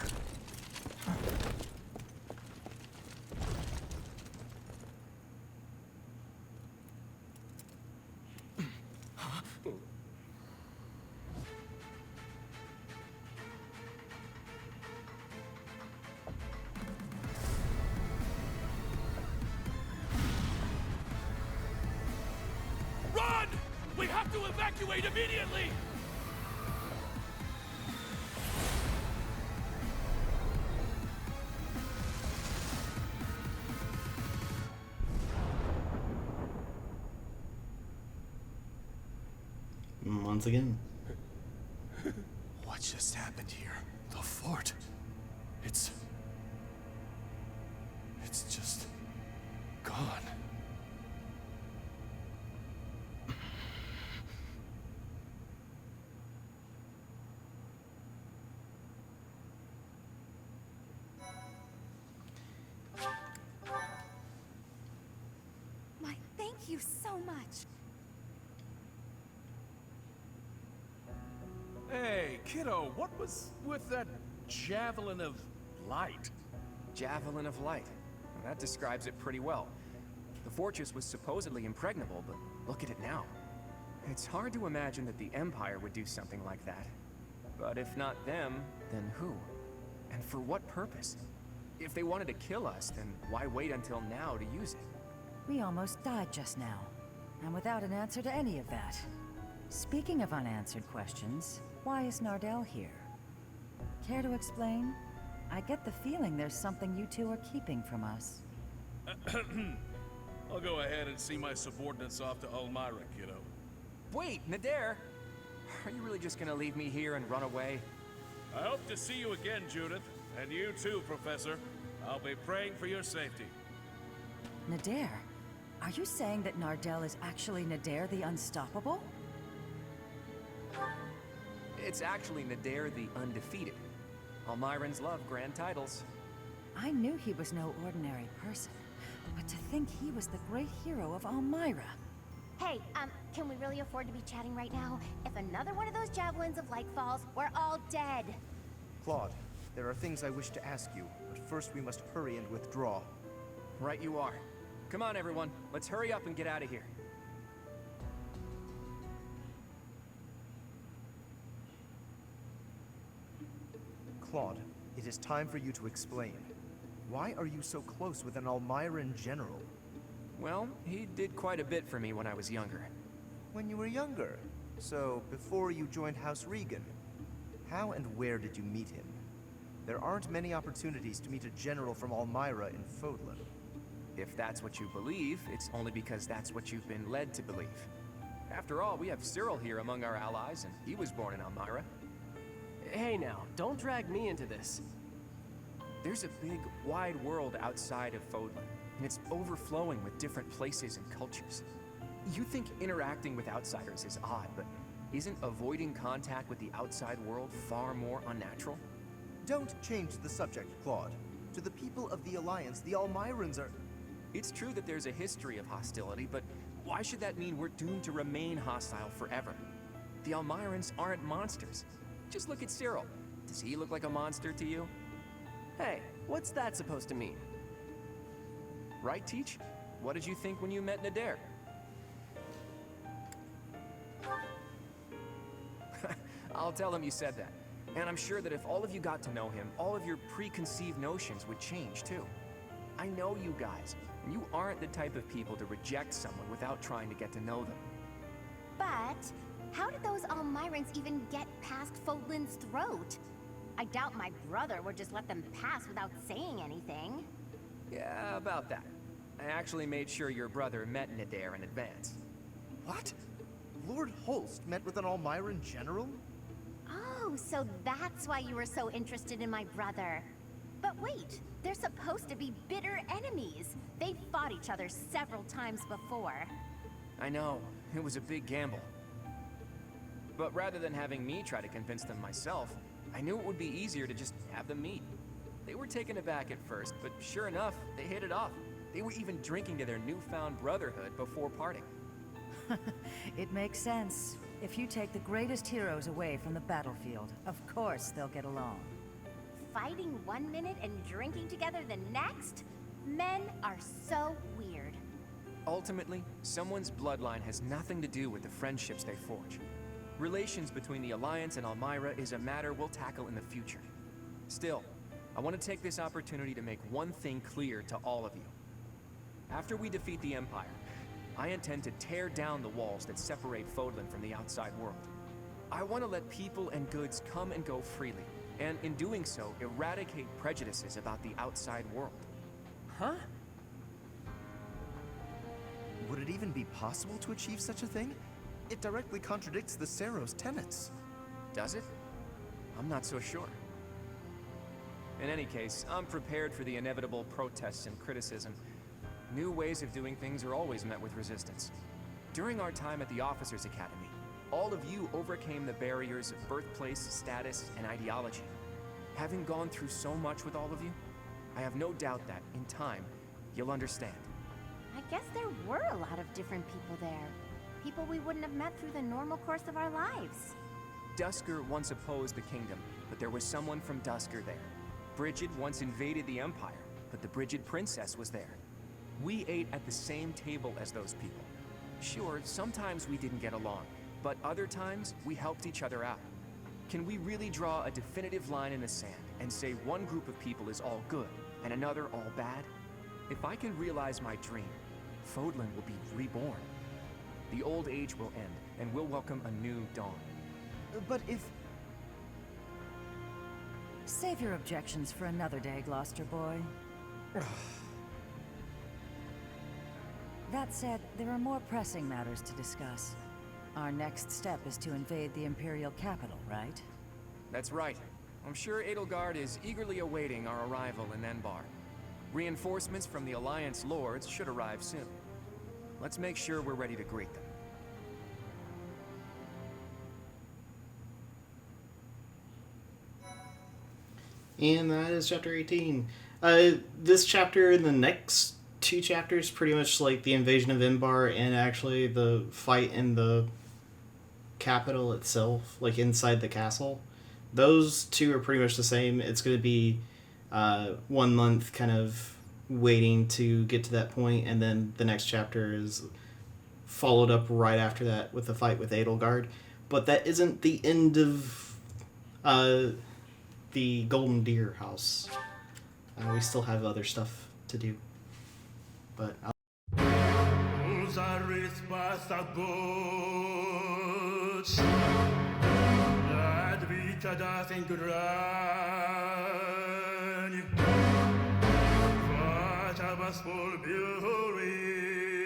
Run! We have to evacuate immediately! Once again. What just happened here? The fort. It's just gone. My thank you so much. Hey, kiddo, what was with that javelin of light? Javelin of light. Well, that describes it pretty well. The fortress was supposedly impregnable, but look at it now. It's hard to imagine that the Empire would do something like that. But if not them, then who? And for what purpose? If they wanted to kill us, then why wait until now to use it? We almost died just now, and without an answer to any of that. Speaking of unanswered questions, why is Nardell here? Care to explain? I get the feeling there's something you two are keeping from us. I'll go ahead and see my subordinates off to Almyra, kiddo. Wait, Nadir! Are you really just gonna leave me here and run away? I hope to see you again, Judith. And you too, Professor. I'll be praying for your safety. Nadir? Are you saying that Nardell is actually Nadir the Unstoppable? It's actually Nadir the Undefeated. Almyrans love grand titles. I knew he was no ordinary person, but to think he was the great hero of Almyra. Hey, can we really afford to be chatting right now? If another one of those javelins of light falls, we're all dead. Claude, there are things I wish to ask you, but first we must hurry and withdraw. Right you are. Come on, everyone. Let's hurry up and get out of here. Claude, it is time for you to explain. Why are you so close with an Almyran general? Well, he did quite a bit for me when I was younger. When you were younger? So, before you joined House Regan? How and where did you meet him? There aren't many opportunities to meet a general from Almyra in Fodlan. If that's what you believe, it's only because that's what you've been led to believe. After all, we have Cyril here among our allies, and he was born in Almyra. Hey now, don't drag me into this. There's a big, wide world outside of Fodlan, and it's overflowing with different places and cultures. You think interacting with outsiders is odd, but isn't avoiding contact with the outside world far more unnatural? Don't change the subject, Claude. To the people of the Alliance, the Almyrans are... It's true that there's a history of hostility, but why should that mean we're doomed to remain hostile forever? The Almyrans aren't monsters. Just look at Cyril. Does he look like a monster to you? Hey, what's that supposed to mean? Right, Teach? What did you think when you met Nadir? I'll tell him you said that. And I'm sure that if all of you got to know him, all of your preconceived notions would change too. I know you guys, and you aren't the type of people to reject someone without trying to get to know them. But how did those Almyrans even get past Fodlan's throat? I doubt my brother would just let them pass without saying anything. Yeah, about that. I actually made sure your brother met Nadir in advance. What? Lord Holst met with an Almyran general? Oh, so that's why you were so interested in my brother. But wait, they're supposed to be bitter enemies. They've fought each other several times before. I know, it was a big gamble. But rather than having me try to convince them myself, I knew it would be easier to just have them meet. They were taken aback at first, but sure enough, they hit it off. They were even drinking to their newfound brotherhood before parting. It makes sense. If you take the greatest heroes away from the battlefield, of course they'll get along. Fighting one minute and drinking together the next? Men are so weird. Ultimately, someone's bloodline has nothing to do with the friendships they forge. Relations between the Alliance and Almyra is a matter we'll tackle in the future. Still, I want to take this opportunity to make one thing clear to all of you. After we defeat the Empire, I intend to tear down the walls that separate Fodlan from the outside world. I want to let people and goods come and go freely, and in doing so, eradicate prejudices about the outside world. Huh? Would it even be possible to achieve such a thing? It directly contradicts the Seros' tenets. Does it? I'm not so sure. In any case, I'm prepared for the inevitable protests and criticism. New ways of doing things are always met with resistance. During our time at the Officers' Academy, all of you overcame the barriers of birthplace, status, and ideology. Having gone through so much with all of you, I have no doubt that, in time, you'll understand. I guess there were a lot of different people there. People we wouldn't have met through the normal course of our lives. Duscur once opposed the kingdom, but there was someone from Duscur there. Brigid once invaded the Empire, but the Brigid princess was there. We ate at the same table as those people. Sure, sometimes we didn't get along, but other times we helped each other out. Can we really draw a definitive line in the sand and say one group of people is all good and another all bad? If I can realize my dream, Fodlan will be reborn. The old age will end, and we'll welcome a new dawn. But if... Save your objections for another day, Gloucester boy. That said, there are more pressing matters to discuss. Our next step is to invade the Imperial capital, right? That's right. I'm sure Edelgard is eagerly awaiting our arrival in Enbar. Reinforcements from the Alliance Lords should arrive soon. Let's make sure we're ready to greet them. And that is chapter 18. This chapter and the next two chapters pretty much like the invasion of Enbar and actually the fight in the capital itself, like inside the castle. Those two are pretty much the same. It's going to be 1 month kind of waiting to get to that point, and then the next chapter is followed up right after that with the fight with Edelgard. But that isn't the end of the Golden Deer house. We still have other stuff to do. But Biori